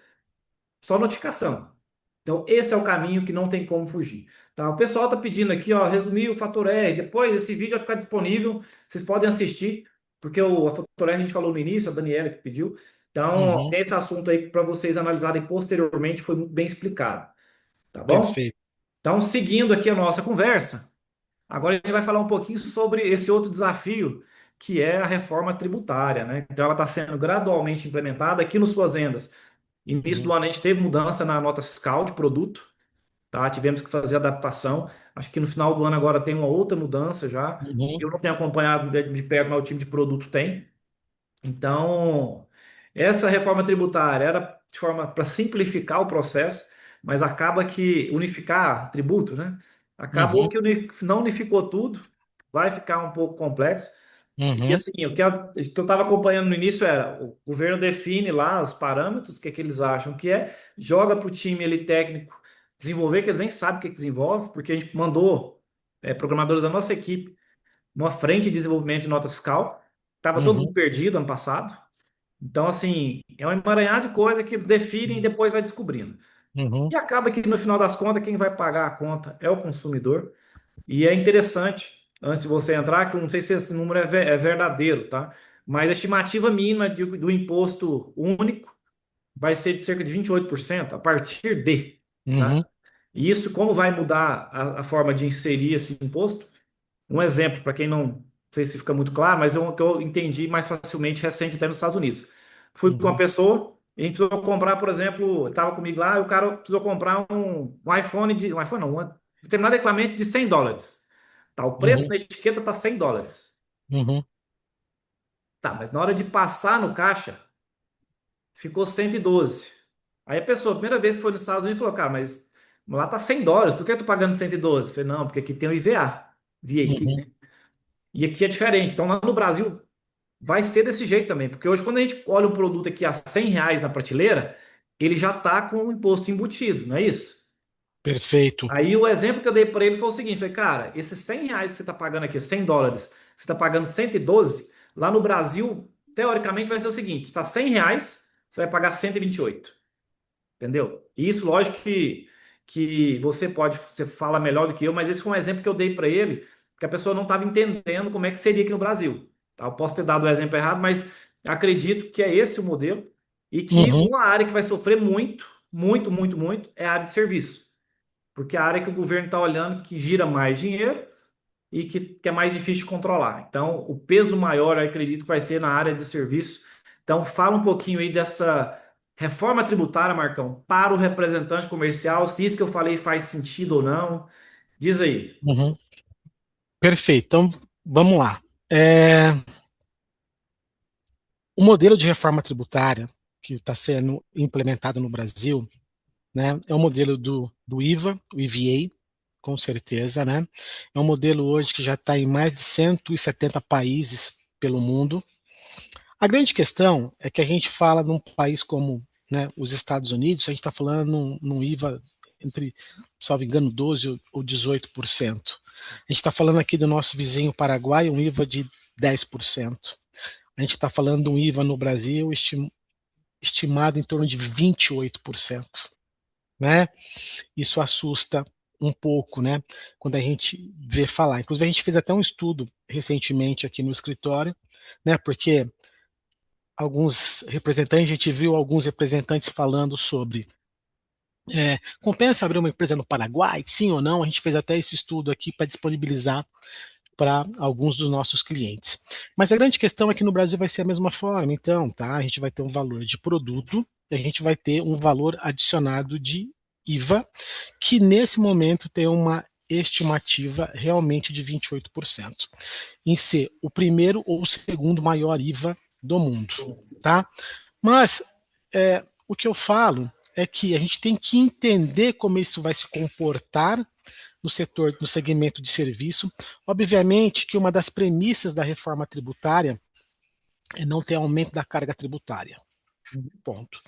Só notificação. Então, esse é o caminho que não tem como fugir. Tá? O pessoal está pedindo aqui, ó, resumir o fator R. Depois esse vídeo vai ficar disponível. Vocês podem assistir, porque o fator R a gente falou no início, a Daniela que pediu. Então, uhum, tem esse assunto aí para vocês analisarem posteriormente, foi muito bem explicado. Tá bom? perfeito. Então, seguindo aqui a nossa conversa, agora a gente vai falar um pouquinho sobre esse outro desafio, que é a reforma tributária, né? Então, ela está sendo gradualmente implementada aqui nos Suas Vendas. Início Uhum, do ano a gente teve mudança na nota fiscal de produto, tá? Tivemos que fazer adaptação. Acho que no final do ano agora tem uma outra mudança já. uhum, Eu não tenho acompanhado de perto, mas o time de produto tem. Então, essa reforma tributária era de forma para simplificar o processo, mas acaba que unificar tributo, né? Acabou uhum, que não unificou tudo, vai ficar um pouco complexo. E uhum, assim, o que eu estava acompanhando no início era o governo define lá os parâmetros, o que, é que eles acham que é, joga para o time ali técnico desenvolver, que eles nem sabem o que desenvolve, porque a gente mandou programadores da nossa equipe numa frente de desenvolvimento de nota fiscal. Estava todo mundo Uhum, perdido ano passado. Então, assim, é um emaranhado de coisa que eles definem e depois vai descobrindo. uhum, E acaba que, no final das contas, quem vai pagar a conta é o consumidor. E é interessante, antes de você entrar, que eu não sei se esse número é verdadeiro, tá? Mas a estimativa mínima do imposto único vai ser de cerca de 28% a partir de, uhum, tá? E isso, como vai mudar a forma de inserir esse imposto? Um exemplo, para quem não sei se fica muito claro, mas que eu entendi mais facilmente recente até nos Estados Unidos. Fui com uma uhum, pessoa, e a gente precisou comprar, por exemplo, estava comigo lá, e o cara precisou comprar um iPhone um iPhone não, um determinado equipamento de US$ 100. Tá, o preço uhum, na etiqueta tá US$ 100. uhum, Tá, mas na hora de passar no caixa, ficou 112. Aí a pessoa, a primeira vez que foi nos Estados Unidos, falou, cara, mas lá tá US$ 100, por que eu tô pagando 112? Eu falei, não, porque aqui tem o IVA, VAT, uhum, né? E aqui é diferente. Então lá no Brasil vai ser desse jeito também, porque hoje quando a gente olha um produto aqui a R$ 100 na prateleira, ele já tá com o imposto embutido, não é isso? perfeito. Aí o exemplo que eu dei para ele foi o seguinte, falei, cara, esses R$ 100 que você está pagando aqui, US$ 100, você está pagando 112, lá no Brasil, teoricamente vai ser o seguinte, está R$ 100, você vai pagar 128. Entendeu? E isso, lógico que você fala melhor do que eu, mas esse foi um exemplo que eu dei para ele, que a pessoa não estava entendendo como é que seria aqui no Brasil. Tá? Eu posso ter dado o exemplo errado, mas acredito que é esse o modelo e que Uhum, uma área que vai sofrer muito, muito, muito, muito é a área de serviço, porque é a área que o governo está olhando que gira mais dinheiro e que é mais difícil de controlar. Então, o peso maior, eu acredito que vai ser na área de serviço. Então, fala um pouquinho aí dessa reforma tributária, Marcão, para o representante comercial, se isso que eu falei faz sentido ou não. Diz aí. uhum. Perfeito. Então, vamos lá. É, o modelo de reforma tributária que está sendo implementado no Brasil, né, é o modelo do IVA, o EVA, com certeza, né? É um modelo hoje que já está em mais de 170 países pelo mundo. A grande questão é que a gente fala num país como, né, os Estados Unidos, a gente está falando num IVA entre, salvo engano, 12% ou 18%. A gente está falando aqui do nosso vizinho Paraguai, um IVA de 10%. A gente está falando de um IVA no Brasil estimado em torno de 28%. Né? Isso assusta um pouco, né? Quando a gente vê falar. Inclusive, a gente fez até um estudo recentemente aqui no escritório, né? Porque alguns representantes, a gente viu alguns representantes falando sobre compensa abrir uma empresa no Paraguai, sim ou não? A gente fez até esse estudo aqui para disponibilizar para alguns dos nossos clientes. Mas a grande questão é que no Brasil vai ser a mesma forma, então, tá? A gente vai ter um valor de produto e a gente vai ter um valor adicionado de IVA, que nesse momento tem uma estimativa realmente de 28%, em ser o primeiro ou o segundo maior IVA do mundo, tá? Mas o que eu falo é que a gente tem que entender como isso vai se comportar no setor, no segmento de serviço. Obviamente que uma das premissas da reforma tributária é não ter aumento da carga tributária. Ponto.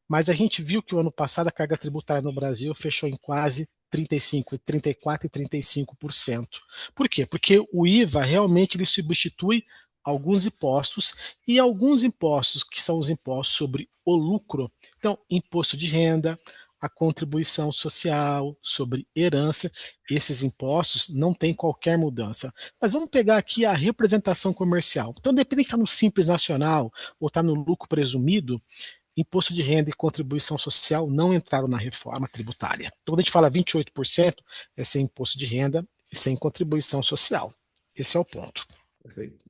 Mas a gente viu que o ano passado a carga tributária no Brasil fechou em quase 35, 34 e 35%. Por quê? Porque o IVA realmente ele substitui alguns impostos e alguns impostos que são os impostos sobre o lucro. Então, imposto de renda, a contribuição social, sobre herança, esses impostos não tem qualquer mudança. Mas vamos pegar aqui a representação comercial. Então, independente de estar no Simples Nacional ou estar no lucro presumido, imposto de renda e contribuição social não entraram na reforma tributária. Então, quando a gente fala 28%, é sem imposto de renda e sem contribuição social. Esse é o ponto. Perfeito.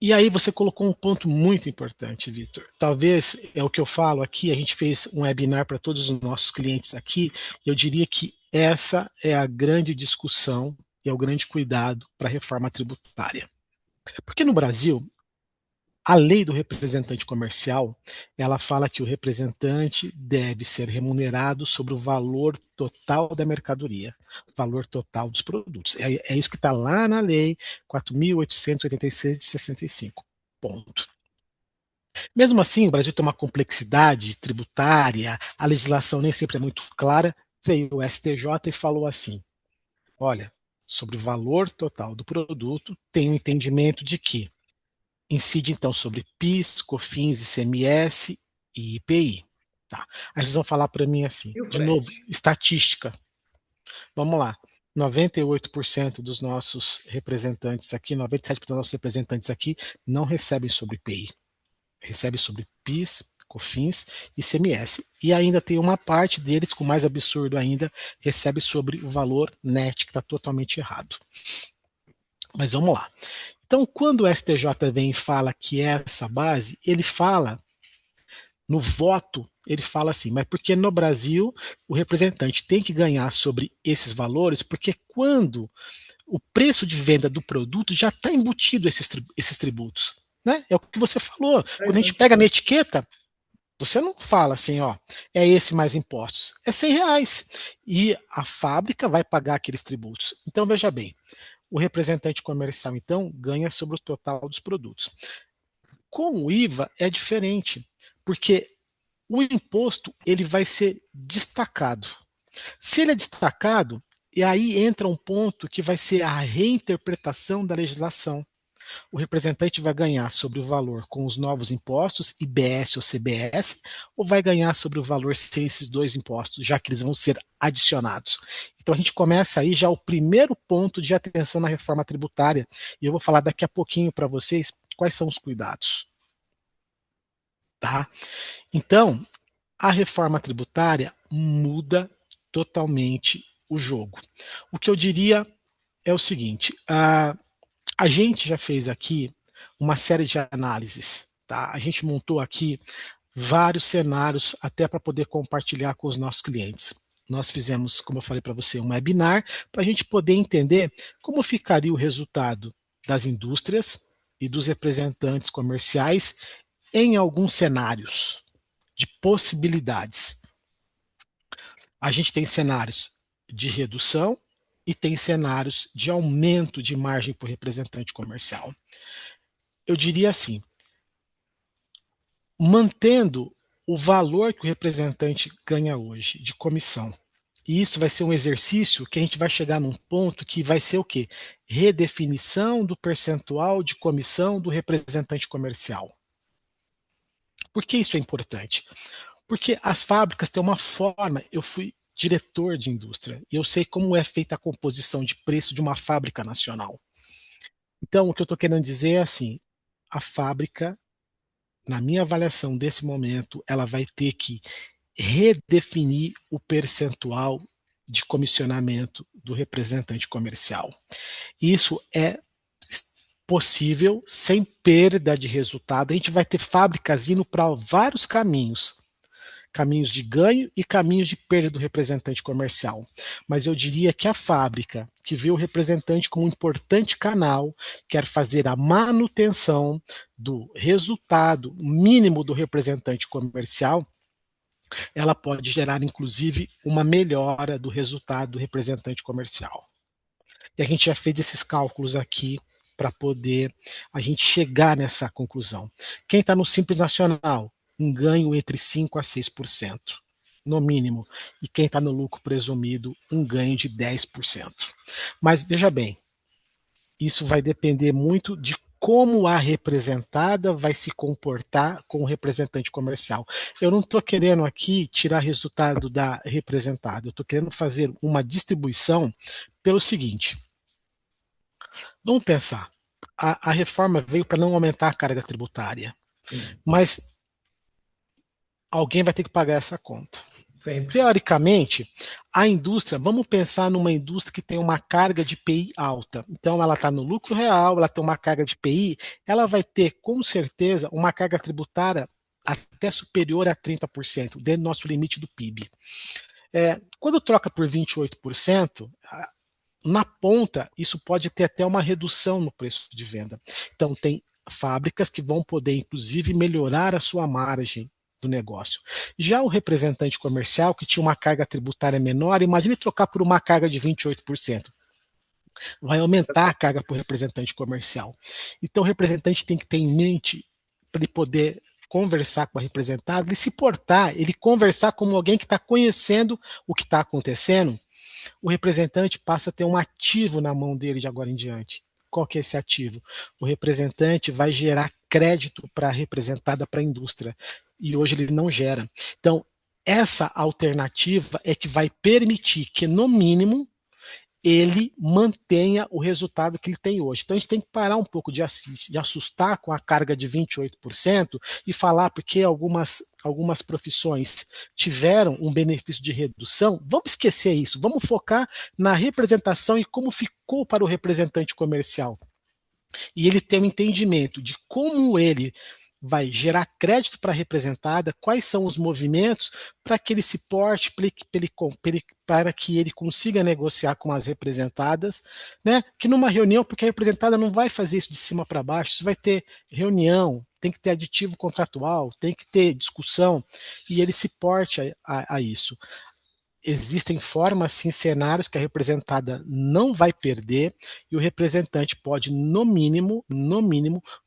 E aí você colocou um ponto muito importante, Vitor. Talvez é o que eu falo aqui, a gente fez um webinar para todos os nossos clientes aqui, eu diria que essa é a grande discussão e é o grande cuidado para a reforma tributária. Porque no Brasil, a lei do representante comercial, ela fala que o representante deve ser remunerado sobre o valor total da mercadoria, valor total dos produtos. É isso que está lá na lei 4.886 de 65. Ponto. Mesmo assim, o Brasil tem uma complexidade tributária, a legislação nem sempre é muito clara, veio o STJ e falou assim: olha, sobre o valor total do produto, tem um entendimento de que incide então sobre PIS, COFINS, ICMS e IPI. Tá. Aí vocês vão falar para mim assim, E o de novo, frete? estatística. Vamos lá. 98% dos nossos representantes aqui, 97% dos nossos representantes aqui não recebem sobre IPI. Recebe sobre PIS, COFINS e ICMS. E ainda tem uma parte deles, com mais absurdo ainda, recebe sobre o valor net, que está totalmente errado. Mas vamos lá. Então, quando o STJ vem e fala que é essa base, ele fala no voto, ele fala assim, mas porque no Brasil o representante tem que ganhar sobre esses valores, porque quando o preço de venda do produto já está embutido esses tributos. Né? É o que você falou. Quando a gente pega na etiqueta, você não fala assim, ó, é esse mais impostos. É R$ 100. E a fábrica vai pagar aqueles tributos. Então, veja bem, o representante comercial, então, ganha sobre o total dos produtos. Com o IVA é diferente, porque o imposto ele vai ser destacado. Se ele é destacado, e aí entra um ponto que vai ser a reinterpretação da legislação. O representante vai ganhar sobre o valor com os novos impostos, IBS ou CBS, ou vai ganhar sobre o valor sem esses dois impostos, já que eles vão ser adicionados. Então a gente começa aí já o primeiro ponto de atenção na reforma tributária, e eu vou falar daqui a pouquinho para vocês quais são os cuidados. Tá? Então, a reforma tributária muda totalmente o jogo. O que eu diria é o seguinte: a gente já fez aqui uma série de análises, tá? A gente montou aqui vários cenários até para poder compartilhar com os nossos clientes. Nós fizemos, como eu falei para você, um webinar para a gente poder entender como ficaria o resultado das indústrias e dos representantes comerciais em alguns cenários de possibilidades. A gente tem cenários de redução e tem cenários de aumento de margem para o representante comercial. Eu diria assim, mantendo o valor que o representante ganha hoje de comissão. E isso vai ser um exercício que a gente vai chegar num ponto que vai ser o quê? Redefinição do percentual de comissão do representante comercial. Por que isso é importante? Porque as fábricas têm uma forma, eu fui diretor de indústria, e eu sei como é feita a composição de preço de uma fábrica nacional. Então, o que eu estou querendo dizer é assim, a fábrica, na minha avaliação desse momento, ela vai ter que redefinir o percentual de comissionamento do representante comercial. Isso é possível sem perda de resultado. A gente vai ter fábricas indo para vários caminhos de ganho e caminhos de perda do representante comercial. Mas eu diria que a fábrica, que vê o representante como um importante canal, quer fazer a manutenção do resultado mínimo do representante comercial, ela pode gerar, inclusive, uma melhora do resultado do representante comercial. E a gente já fez esses cálculos aqui para poder a gente chegar nessa conclusão. Quem está no Simples Nacional, um ganho entre 5% a 6%, no mínimo. E quem está no lucro presumido, um ganho de 10%. Mas veja bem, isso vai depender muito de como a representada vai se comportar com o representante comercial. Eu não estou querendo aqui tirar resultado da representada, eu estou querendo fazer uma distribuição pelo seguinte. Vamos pensar, a reforma veio para não aumentar a carga tributária, mas alguém vai ter que pagar essa conta. Sempre. Teoricamente, a indústria, vamos pensar numa indústria que tem uma carga de PI alta. Então, ela está no lucro real, ela tem uma carga de PI, ela vai ter, com certeza, uma carga tributária até superior a 30%, dentro do nosso limite do PIB. Quando troca por 28%, na ponta, isso pode ter até uma redução no preço de venda. Então, tem fábricas que vão poder, inclusive, melhorar a sua margem do negócio. Já o representante comercial, que tinha uma carga tributária menor, imagine trocar por uma carga de 28%. Vai aumentar a carga para o representante comercial. Então, o representante tem que ter em mente, para ele poder conversar com a representada, ele se portar, ele conversar como alguém que está conhecendo o que está acontecendo, o representante passa a ter um ativo na mão dele de agora em diante. Qual que é esse ativo? O representante vai gerar crédito para a representada para a indústria. E hoje ele não gera. Então, essa alternativa é que vai permitir que, no mínimo, ele mantenha o resultado que ele tem hoje. Então a gente tem que parar um pouco de assustar com a carga de 28% e falar porque algumas profissões tiveram um benefício de redução. Vamos esquecer isso, vamos focar na representação e como ficou para o representante comercial. E ele tem um entendimento de como ele vai gerar crédito para a representada, quais são os movimentos para que ele se porte, para que ele consiga negociar com as representadas, né? Que numa reunião, porque a representada não vai fazer isso de cima para baixo, isso vai ter reunião, tem que ter aditivo contratual, tem que ter discussão, e ele se porte a isso. Existem formas, sim, cenários que a representada não vai perder e o representante pode, no mínimo,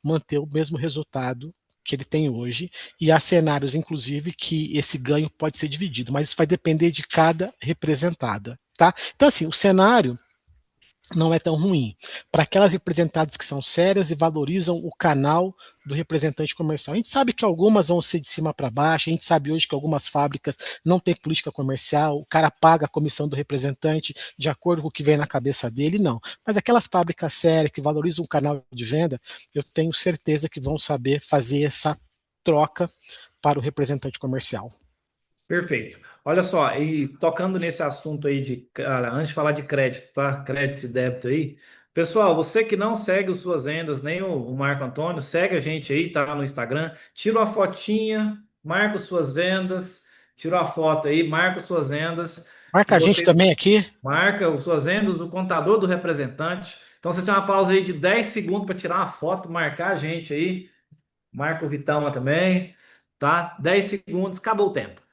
manter o mesmo resultado que ele tem hoje, e há cenários, inclusive, que esse ganho pode ser dividido, mas isso vai depender de cada representada, tá? Então, assim, o cenário não é tão ruim. Para aquelas representadas que são sérias e valorizam o canal do representante comercial. A gente sabe que algumas vão ser de cima para baixo, a gente sabe hoje que algumas fábricas não têm política comercial, o cara paga a comissão do representante de acordo com o que vem na cabeça dele, não. Mas aquelas fábricas sérias que valorizam o canal de venda, eu tenho certeza que vão saber fazer essa troca para o representante comercial. Perfeito. Olha só, e tocando nesse assunto aí cara, antes de falar de crédito, tá? Crédito e débito aí. Pessoal, você que não segue o Suas Vendas, nem o Marco Antônio, segue a gente aí, tá no Instagram, tira uma fotinha, marca suas vendas, tira uma foto aí, marca suas vendas, que Marca a gente vocês também aqui. marca os suas vendas, o contador do representante. Então vocês têm uma pausa aí de 10 segundos para tirar uma foto, marcar a gente aí, marca o Vitão lá também, tá? 10 segundos, acabou o tempo.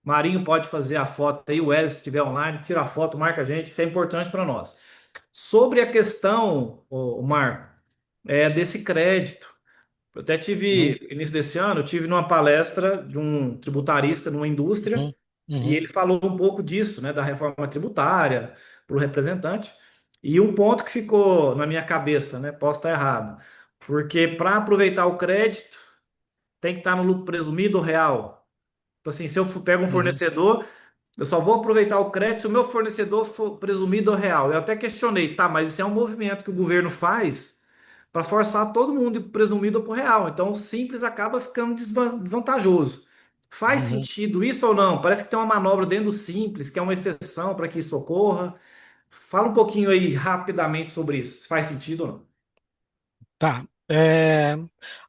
Marinho pode fazer a foto aí, o Wesley, se estiver online, tira a foto, marca a gente, isso é importante para nós. Sobre a questão, o Marco, desse crédito, eu até Uhum, tive, início desse ano, eu tive numa palestra de um tributarista numa indústria, uhum, e uhum, ele falou um pouco disso, né, da reforma tributária para o representante, e um ponto que ficou na minha cabeça, né, posso estar errado, porque para aproveitar o crédito, tem que estar no lucro presumido ou real. Tipo assim, se eu pego um uhum, fornecedor, eu só vou aproveitar o crédito se o meu fornecedor for presumido ou real. Eu até questionei, tá, mas isso é um movimento que o governo faz para forçar todo mundo presumido por real. Então, o simples acaba ficando desvantajoso. Faz uhum. sentido isso ou não? Parece que tem uma manobra dentro do simples, que é uma exceção para que isso ocorra. Fala um pouquinho aí rapidamente sobre isso. Se faz sentido ou não? Tá.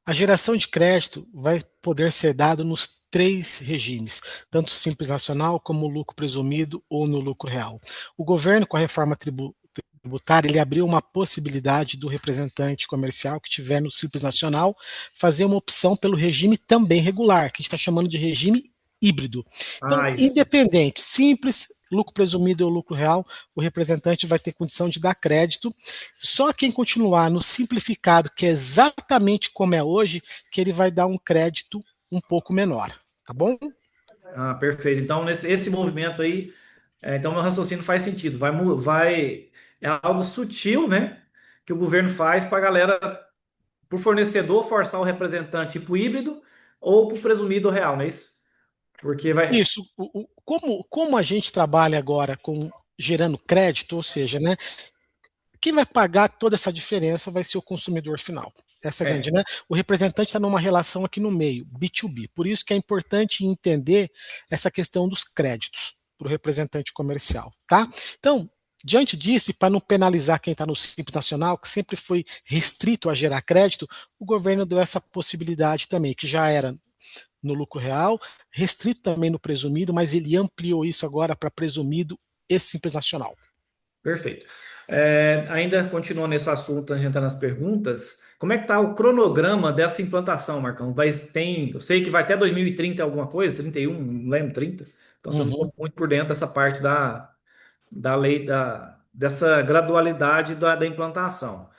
A geração de crédito vai poder ser dado nos três regimes, tanto simples nacional como lucro presumido ou no lucro real. O governo, com a reforma tributária, ele abriu uma possibilidade do representante comercial que tiver no simples nacional fazer uma opção pelo regime também regular, que a gente está chamando de regime híbrido. Então, Ah, isso. independente, simples, lucro presumido ou lucro real, o representante vai ter condição de dar crédito. Só quem continuar no simplificado, que é exatamente como é hoje, que ele vai dar um crédito um pouco menor, tá bom? Ah, perfeito. Então, esse movimento aí, então meu raciocínio faz sentido. É algo sutil, né? Que o governo faz para a galera, por fornecedor, forçar o representante para o híbrido ou para o presumido real, não é isso? Porque vai. Isso, como a gente trabalha agora com gerando crédito, ou seja, né, quem vai pagar toda essa diferença vai ser o consumidor final. Essa é a grande, É, né? O representante está numa relação aqui no meio, B2B. Por isso que é importante entender essa questão dos créditos para o representante comercial, tá? Então, diante disso, e para não penalizar quem está no Simples Nacional, que sempre foi restrito a gerar crédito, o governo deu essa possibilidade também, que já era no lucro real, restrito também no presumido, mas ele ampliou isso agora para presumido e Simples Nacional. perfeito. Ainda continuando nesse assunto, a gente entrar nas perguntas. Como é que está o cronograma dessa implantação, Marcão? Eu sei que vai até 2030 alguma coisa, 31, não lembro, 30. Então você não Uhum. estou muito por dentro dessa parte da lei, dessa gradualidade da implantação.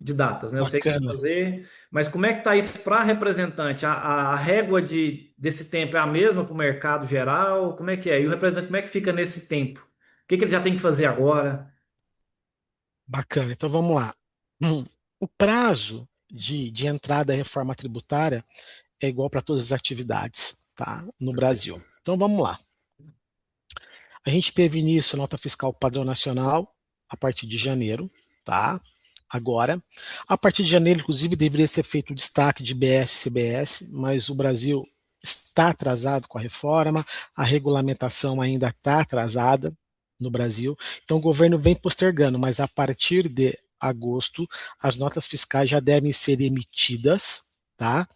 de datas, né? Eu sei que vai Bacana. fazer, mas como é que está isso para representante? A régua desse tempo é a mesma para o mercado geral? Como é que é? E o representante, como é que fica nesse tempo? O que que ele já tem que fazer agora? Bacana. Então vamos lá. O prazo de entrada da reforma tributária é igual para todas as atividades, tá? No Brasil. Então vamos lá. A gente teve início nota fiscal padrão nacional a partir de janeiro, tá? Agora, a partir de janeiro, inclusive, deveria ser feito o destaque de BS e CBS, mas o Brasil está atrasado com a reforma, a regulamentação ainda está atrasada no Brasil, então o governo vem postergando, mas a partir de agosto, as notas fiscais já devem ser emitidas, tá?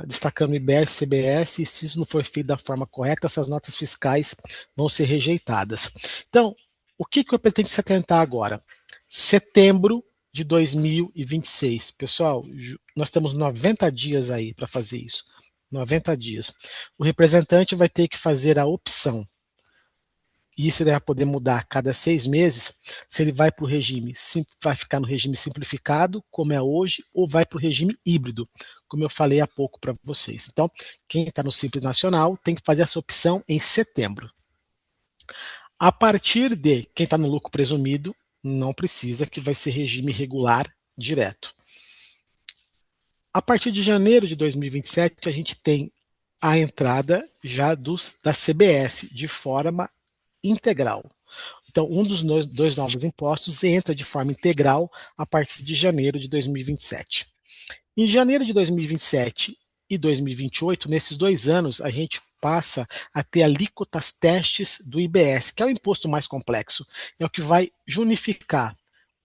Destacando IBS, CBS, e se isso não for feito da forma correta, essas notas fiscais vão ser rejeitadas. Então, o que eu pretendo se atentar agora? Setembro de 2026. Pessoal, nós temos 90 dias aí para fazer isso. 90 dias. O representante vai ter que fazer a opção, e isso ele vai poder mudar a cada 6 meses, se ele vai para o regime, vai ficar no regime simplificado, como é hoje, ou vai para o regime híbrido, como eu falei há pouco para vocês. Então, quem está no Simples Nacional tem que fazer essa opção em setembro. A partir de quem está no lucro presumido, não precisa, que vai ser regime regular direto. A partir de janeiro de 2027, a gente tem a entrada já da CBS de forma integral. Então, um dos dois novos impostos entra de forma integral a partir de janeiro de 2027. Em janeiro de 2027 e 2028, nesses 2 anos, a gente passa a ter alíquotas testes do IBS, que é o imposto mais complexo. É o que vai junificar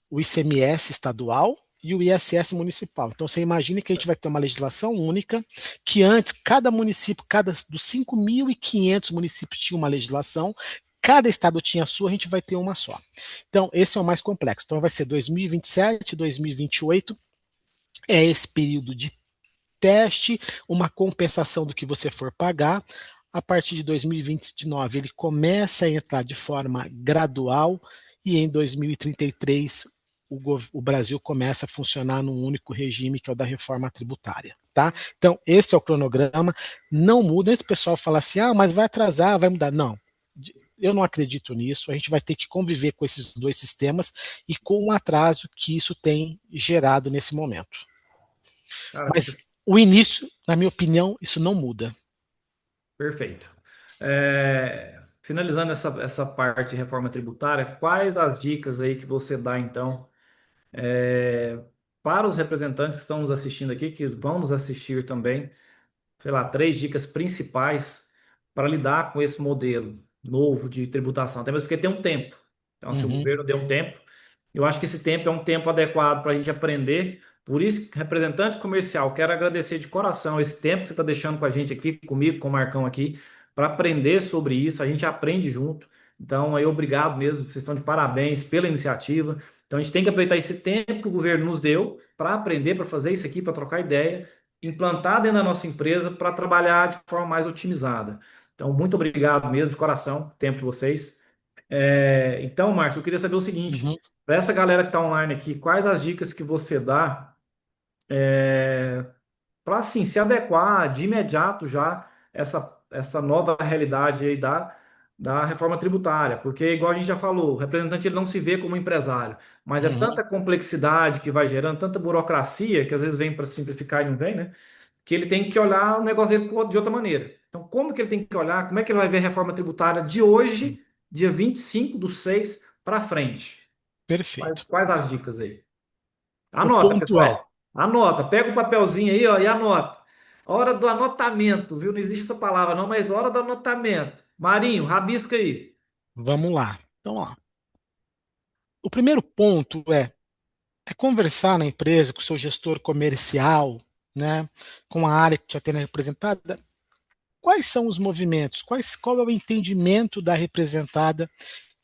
o ICMS estadual e o ISS municipal. Então, você imagine que a gente vai ter uma legislação única, que antes, cada município, dos 5.500 municípios tinha uma legislação, cada estado tinha a sua, a gente vai ter uma só. Então, esse é o mais complexo. Então, vai ser 2027, 2028, é esse período de teste, uma compensação do que você for pagar. A partir de 2029, ele começa a entrar de forma gradual e em 2033 o Brasil começa a funcionar num único regime, que é o da reforma tributária. Tá? Então, esse é o cronograma. Não muda. O pessoal fala assim, mas vai atrasar, vai mudar. Não. Eu não acredito nisso. A gente vai ter que conviver com esses 2 sistemas e com o atraso que isso tem gerado nesse momento. Cara, Mas o início, na minha opinião, isso não muda. perfeito. Finalizando essa parte de reforma tributária, quais as dicas aí que você dá, então, para os representantes que estão nos assistindo aqui, que vão nos assistir também, sei lá, 3 dicas principais para lidar com esse modelo novo de tributação, até mesmo porque tem um tempo. Então, se o governo deu um tempo, eu acho que esse tempo é um tempo adequado para a gente aprender. Por isso, representante comercial, quero agradecer de coração esse tempo que você está deixando com a gente aqui, comigo, com o Marcão aqui, para aprender sobre isso. A gente aprende junto. Então, aí, obrigado mesmo. Vocês estão de parabéns pela iniciativa. Então, a gente tem que aproveitar esse tempo que o governo nos deu para aprender, para fazer isso aqui, para trocar ideia, implantar dentro da nossa empresa para trabalhar de forma mais otimizada. Então, muito obrigado mesmo, de coração, tempo de vocês. Então, Marcos, eu queria saber o seguinte: para essa galera que está online aqui, quais as dicas que você dá para assim, se adequar de imediato já essa nova realidade aí da reforma tributária? Porque, igual a gente já falou, o representante ele não se vê como empresário, mas é tanta complexidade que vai gerando, tanta burocracia, que às vezes vem para simplificar e não vem, né? Que ele tem que olhar o negócio dele de outra maneira. Então, como que ele tem que olhar? Como é que ele vai ver a reforma tributária de hoje, dia 25/6, para frente? Perfeito. Quais as dicas aí? O Anota, ponto é, pessoal. Anota. Pega o papelzinho aí, ó, e anota. Hora do anotamento, viu? Não existe essa palavra, não, mas hora do anotamento. Marinho, rabisca aí. vamos lá. Então, ó, o primeiro ponto é conversar na empresa com o seu gestor comercial, né, com a área que já tem representada. Quais são os movimentos? Qual é o entendimento da representada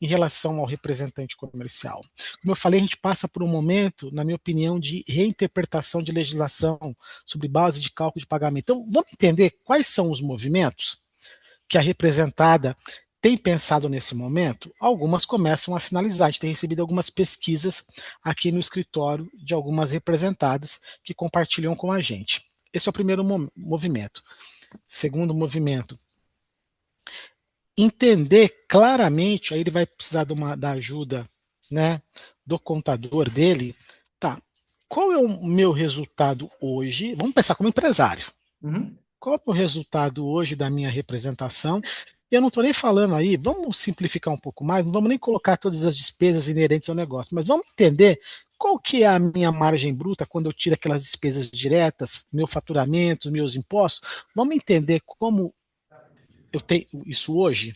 em relação ao representante comercial? Como eu falei, a gente passa por um momento, na minha opinião, de reinterpretação de legislação sobre base de cálculo de pagamento. Então, vamos entender quais são os movimentos que a representada tem pensado nesse momento? Algumas começam a sinalizar. A gente tem recebido algumas pesquisas aqui no escritório de algumas representadas que compartilham com a gente. Esse é o primeiro movimento. Segundo movimento, entender claramente, aí ele vai precisar da ajuda, né, do contador dele. Tá, qual é o meu resultado hoje? Vamos pensar como empresário. Uhum. Qual é o resultado hoje da minha representação? Eu não estou nem falando aí, vamos simplificar um pouco mais, não vamos nem colocar todas as despesas inerentes ao negócio, mas vamos entender qual que é a minha margem bruta quando eu tiro aquelas despesas diretas, meu faturamento, meus impostos. Vamos entender como eu tenho isso hoje?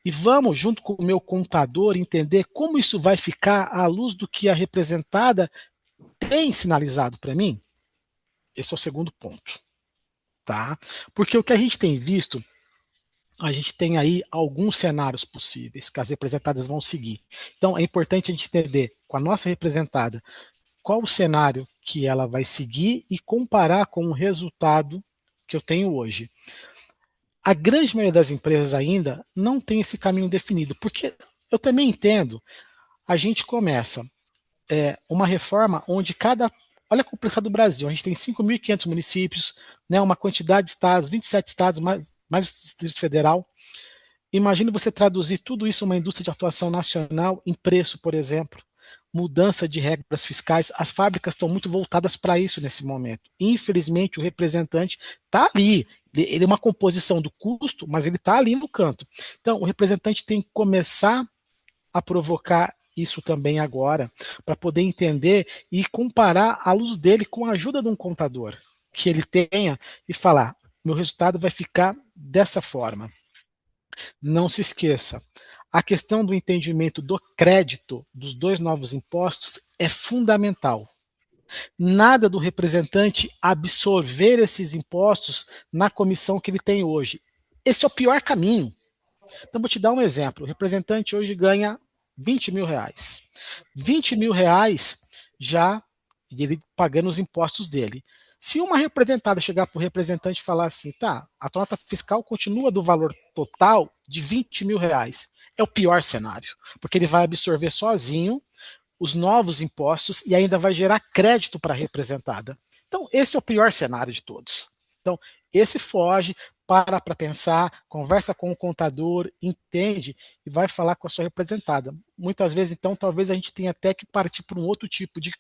E vamos, junto com o meu contador, entender como isso vai ficar à luz do que a representada tem sinalizado para mim? Esse é o segundo ponto. Tá? Porque o que a gente tem visto, a gente tem aí alguns cenários possíveis que as representadas vão seguir. Então é importante a gente entender com a nossa representada qual o cenário que ela vai seguir e comparar com o resultado que eu tenho hoje. A grande maioria das empresas ainda não tem esse caminho definido, porque eu também entendo, a gente começa uma reforma onde cada. Olha a complexidade do Brasil, a gente tem 5.500 municípios, né, uma quantidade de estados, 27 estados, mais o Distrito Federal. Imagine você traduzir tudo isso em uma indústria de atuação nacional em preço, por exemplo, mudança de regras fiscais. As fábricas estão muito voltadas para isso nesse momento. Infelizmente, o representante está ali. Ele é uma composição do custo, mas ele está ali no canto. Então, o representante tem que começar a provocar isso também agora, para poder entender e comparar a luz dele com a ajuda de um contador que ele tenha e falar: meu resultado vai ficar dessa forma. Não se esqueça, a questão do entendimento do crédito dos dois novos impostos é fundamental. Nada do representante absorver esses impostos na comissão que ele tem hoje. Esse é o pior caminho. Então, vou te dar um exemplo. O representante hoje ganha 20 mil reais. 20 mil reais já ele pagando os impostos dele. Se uma representada chegar para o representante e falar assim, tá, a tua nota fiscal continua do valor total de 20 mil reais, é o pior cenário, porque ele vai absorver sozinho os novos impostos e ainda vai gerar crédito para a representada. Então, esse é o pior cenário de todos. Então, esse foge, para pensar, conversa com o contador, entende e vai falar com a sua representada. Muitas vezes, então, talvez a gente tenha até que partir para um outro tipo de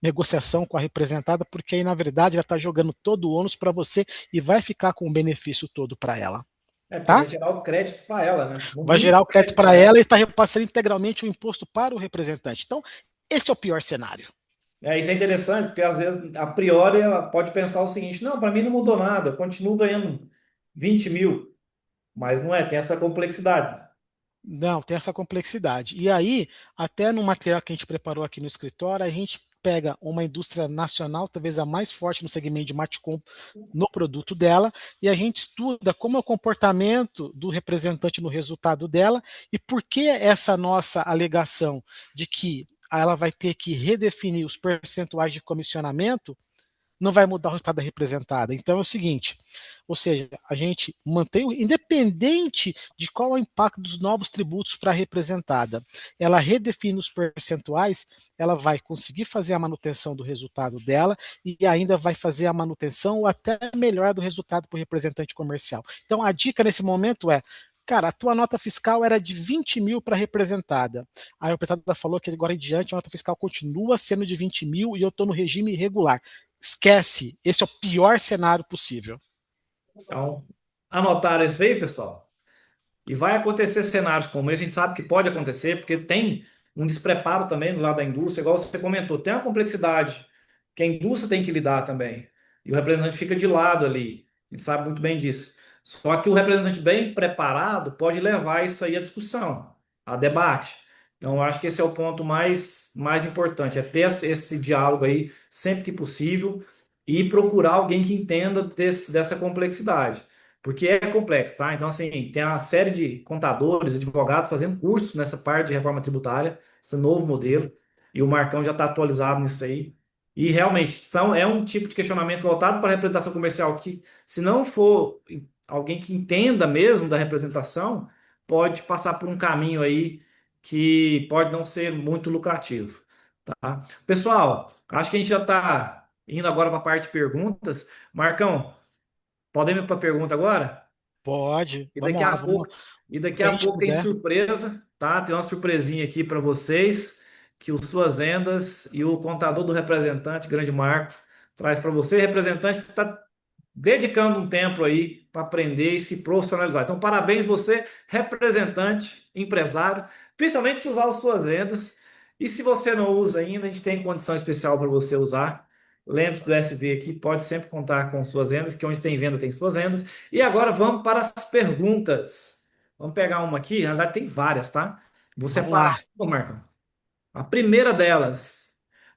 negociação com a representada, porque aí, na verdade, ela está jogando todo o ônus para você e vai ficar com o benefício todo para ela. Porque Tá? vai gerar o crédito para ela, né? Vai Muito gerar o crédito crédito para para ela. ela e está repassando integralmente o imposto para o representante. Então, esse é o pior cenário. Isso é interessante, porque às vezes, a priori, ela pode pensar o seguinte: não, para mim não mudou nada, eu continuo ganhando 20 mil, mas não é, tem essa complexidade. Não, tem essa complexidade. E aí, até no material que a gente preparou aqui no escritório, a gente pega uma indústria nacional, talvez a mais forte no segmento de Matcom, no produto dela, e a gente estuda como é o comportamento do representante no resultado dela e por que essa nossa alegação de que ela vai ter que redefinir os percentuais de comissionamento não vai mudar o resultado da representada. Então é o seguinte, ou seja, a gente mantém, independente de qual é o impacto dos novos tributos para a representada, ela redefine os percentuais, ela vai conseguir fazer a manutenção do resultado dela e ainda vai fazer a manutenção ou até melhor do resultado para o representante comercial. Então a dica nesse momento é, cara, a tua nota fiscal era de 20 mil para representada. A representada falou que agora em diante a nota fiscal continua sendo de 20 mil e eu estou no regime regular. Esquece, esse é o pior cenário possível. Então, anotaram isso aí, pessoal? E vai acontecer cenários como esse, a gente sabe que pode acontecer, porque tem um despreparo também do lado da indústria, igual você comentou, tem uma complexidade que a indústria tem que lidar também. E o representante fica de lado ali. A gente sabe muito bem disso. Só que o representante bem preparado pode levar isso aí à discussão, a debate. Então, eu acho que esse é o ponto mais importante, é ter esse diálogo aí sempre que possível e procurar alguém que entenda dessa complexidade. Porque é complexo, tá? Então, assim, tem uma série de contadores, advogados fazendo cursos nessa parte de reforma tributária, esse novo modelo, e o Marcão já está atualizado nisso aí. E realmente é um tipo de questionamento voltado para a representação comercial que, se não for alguém que entenda mesmo da representação, pode passar por um caminho aí que pode não ser muito lucrativo, tá? Pessoal, acho que a gente já está indo agora para a parte de perguntas. Marcão, podemos ir para a pergunta agora? Pode, E vamos daqui lá, a vamos, pouco, e o daqui que a a gente pouco tem puder. surpresa, tá? Tem uma surpresinha aqui para vocês que o Suas Vendas e o contador do representante, grande Marco, traz para você, representante que está dedicando um tempo aí para aprender e se profissionalizar. Então, parabéns você, representante, empresário, principalmente se usar as suas vendas. E se você não usa ainda, a gente tem condição especial para você usar. Lembre-se do SV aqui, pode sempre contar com suas vendas, que onde tem venda tem suas vendas. E agora vamos para as perguntas. Vamos pegar uma aqui, na verdade tem várias, tá? Vou Vamos separar, lá. Marco. A primeira delas,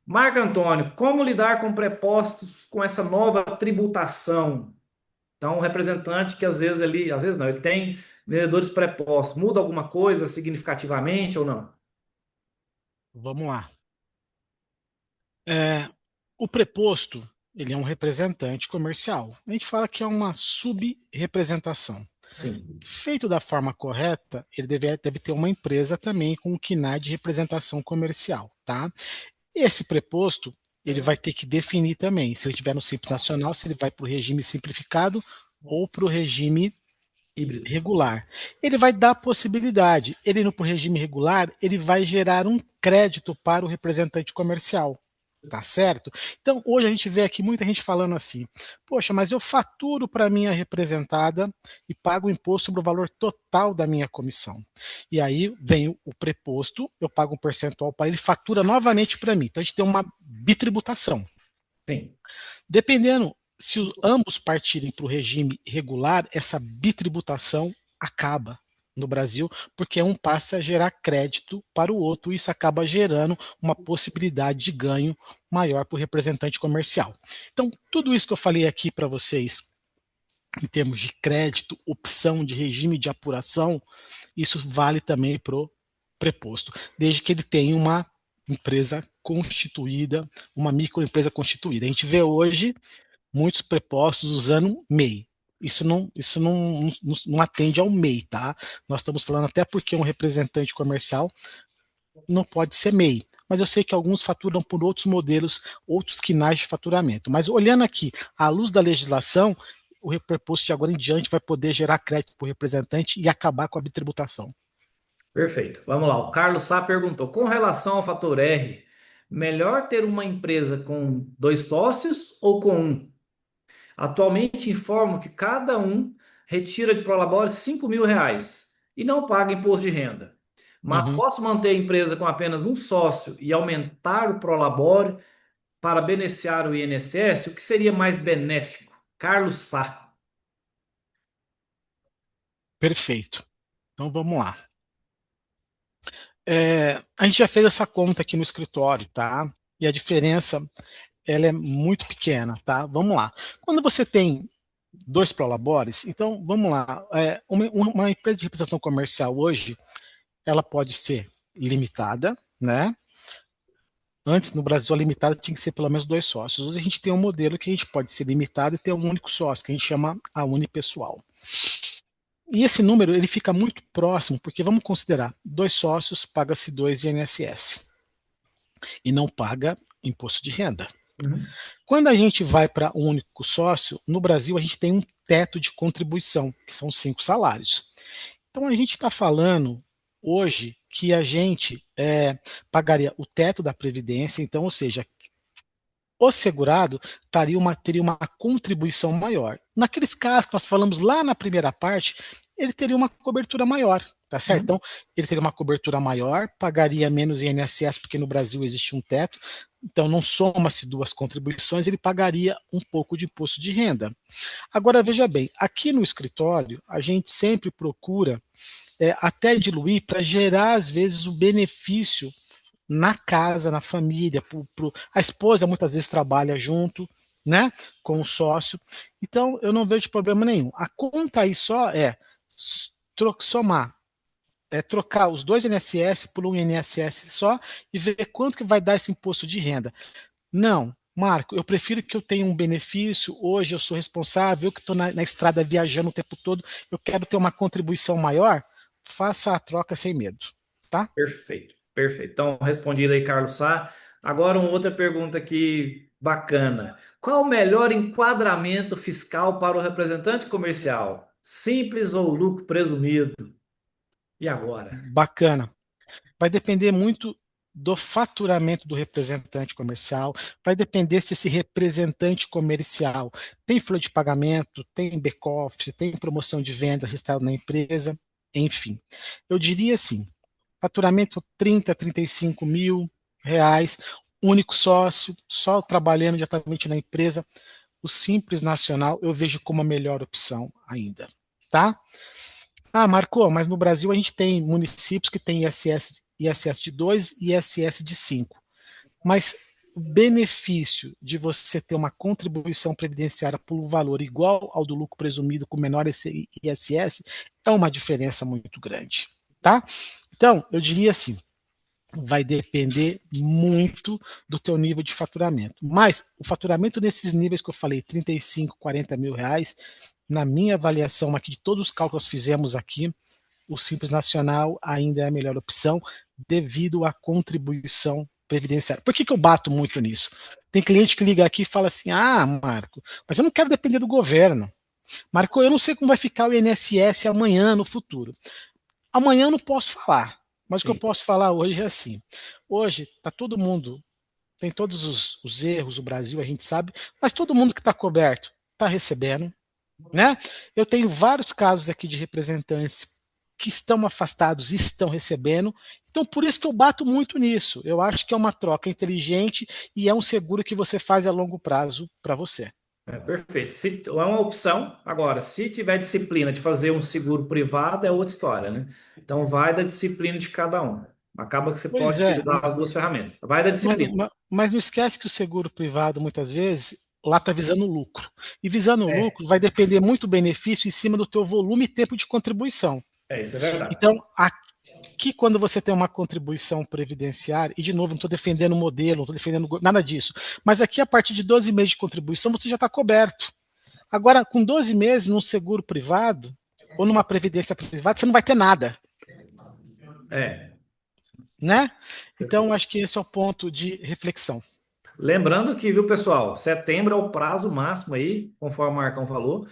Marco Antônio, como lidar com prepostos com essa nova tributação? Então, um representante que às vezes ele, às vezes não, ele tem vendedores prepostos, muda alguma coisa significativamente ou não? Vamos lá. É, o preposto, ele é um representante comercial. A gente fala que é uma subrepresentação. Sim. Feito da forma correta, ele deve ter uma empresa também com o KNAI de representação comercial, tá? Esse preposto, ele vai ter que definir também, se ele estiver no Simples Nacional, se ele vai para o regime simplificado ou para o regime Híbrido. regular. Ele vai dar possibilidade. Ele indo para o regime regular, ele vai gerar um crédito para o representante comercial. Tá certo? Então, hoje a gente vê aqui muita gente falando assim: poxa, mas eu faturo para minha representada e pago o imposto sobre o valor total da minha comissão. E aí vem o preposto, eu pago um percentual para ele, fatura novamente para mim. Então, a gente tem uma bitributação. Sim. Dependendo, se ambos partirem para o regime regular, essa bitributação acaba no Brasil, porque um passa a gerar crédito para o outro, e isso acaba gerando uma possibilidade de ganho maior para o representante comercial. Então, tudo isso que eu falei aqui para vocês, em termos de crédito, opção de regime de apuração, isso vale também para o preposto, desde que ele tenha uma empresa constituída, uma microempresa constituída. A gente vê hoje muitos prepostos usando MEI. Isso não atende ao MEI, tá? Nós estamos falando até porque um representante comercial não pode ser MEI. Mas eu sei que alguns faturam por outros modelos, outros quinais de faturamento. Mas olhando aqui, à luz da legislação, o preposto de agora em diante vai poder gerar crédito para o representante e acabar com a bitributação. Perfeito. Vamos lá. O Carlos Sá perguntou: com relação ao fator R, melhor ter uma empresa com dois sócios ou com um? Atualmente informo que cada um retira de Prolabore R$ 5.000 e não paga imposto de renda. Mas Uhum. posso manter a empresa com apenas um sócio e aumentar o Prolabore para beneficiar o INSS? O que seria mais benéfico? Carlos Sá. Perfeito. Então vamos lá. A gente já fez essa conta aqui no escritório, tá? E a diferença ela é muito pequena, tá? Vamos lá. Quando você tem dois prolabores, então vamos lá. Uma empresa de representação comercial hoje, ela pode ser limitada, né? Antes, no Brasil, a limitada tinha que ser pelo menos dois sócios. Hoje a gente tem um modelo que a gente pode ser limitado e ter um único sócio, que a gente chama a unipessoal. E esse número ele fica muito próximo, porque vamos considerar, dois sócios paga-se 2 INSS e não paga imposto de renda. Uhum. Quando a gente vai para um único sócio, no Brasil a gente tem um teto de contribuição, que são 5 salários. Então a gente está falando hoje que a gente pagaria o teto da Previdência, então, ou seja, o segurado teria uma contribuição maior. Naqueles casos que nós falamos lá na primeira parte, ele teria uma cobertura maior, tá certo? Uhum. Então, ele teria uma cobertura maior, pagaria menos INSS, porque no Brasil existe um teto, então não soma-se duas contribuições, ele pagaria um pouco de imposto de renda. Agora, veja bem, aqui no escritório, a gente sempre procura até diluir para gerar, às vezes, o benefício na casa, na família. A esposa muitas vezes trabalha junto, né, com o sócio. Então, eu não vejo problema nenhum. A conta aí só é somar, trocar os dois INSS por um INSS só e ver quanto que vai dar esse imposto de renda. Não, Marco, eu prefiro que eu tenha um benefício. Hoje eu sou responsável, eu que estou na estrada viajando o tempo todo, eu quero ter uma contribuição maior. faça a troca sem medo, tá? Perfeito, perfeito. Então, respondido aí, Carlos Sá. Agora, uma outra pergunta aqui bacana. Qual o melhor enquadramento fiscal para o representante comercial? Simples ou lucro presumido? E agora? Bacana. Vai depender muito do faturamento do representante comercial, vai depender se esse representante comercial tem folha de pagamento, tem back-office, tem promoção de venda registrada na empresa, enfim. Eu diria assim, faturamento 30, 35 mil reais, único sócio, só trabalhando diretamente na empresa, o Simples Nacional eu vejo como a melhor opção ainda, tá? Ah, Marcou, mas no Brasil a gente tem municípios que têm ISS de 2 e ISS de 5. Mas o benefício de você ter uma contribuição previdenciária por valor igual ao do lucro presumido com menor ISS é uma diferença muito grande, tá? Então, eu diria assim, vai depender muito do teu nível de faturamento. Mas o faturamento nesses níveis que eu falei, 35, 40 mil reais, na minha avaliação aqui de todos os cálculos que fizemos aqui, o Simples Nacional ainda é a melhor opção devido à contribuição previdenciária. Por que eu bato muito nisso? Tem cliente que liga aqui e fala assim, ah, Marco, mas eu não quero depender do governo. Marco, eu não sei como vai ficar o INSS amanhã, no futuro. Amanhã eu não posso falar, mas o que eu Sim. posso falar hoje é assim. Hoje está todo mundo, tem todos os erros, o Brasil a gente sabe, mas todo mundo que está coberto está recebendo, né? Eu tenho vários casos aqui de representantes que estão afastados e estão recebendo, então por isso que eu bato muito nisso. Eu acho que é uma troca inteligente e é um seguro que você faz a longo prazo para você. Perfeito. É uma opção. Agora, se tiver disciplina de fazer um seguro privado, é outra história, né? Então, vai da disciplina de cada um. Acaba que você Pois pode é, utilizar as duas ferramentas. Vai da mas, disciplina. mas não esquece que o seguro privado, muitas vezes, lá está visando lucro. E visando É, lucro vai depender muito do benefício em cima do teu volume e tempo de contribuição. isso é verdade. Então, aqui quando você tem uma contribuição previdenciária, e de novo, não estou defendendo o modelo, não estou defendendo nada disso, mas aqui a partir de 12 meses de contribuição você já está coberto. Agora, com 12 meses num seguro privado, ou numa previdência privada, você não vai ter nada, É. né? Então, Perfeito. acho que esse é o ponto de reflexão. Lembrando que, viu, pessoal, setembro é o prazo máximo aí, conforme o Marcão falou,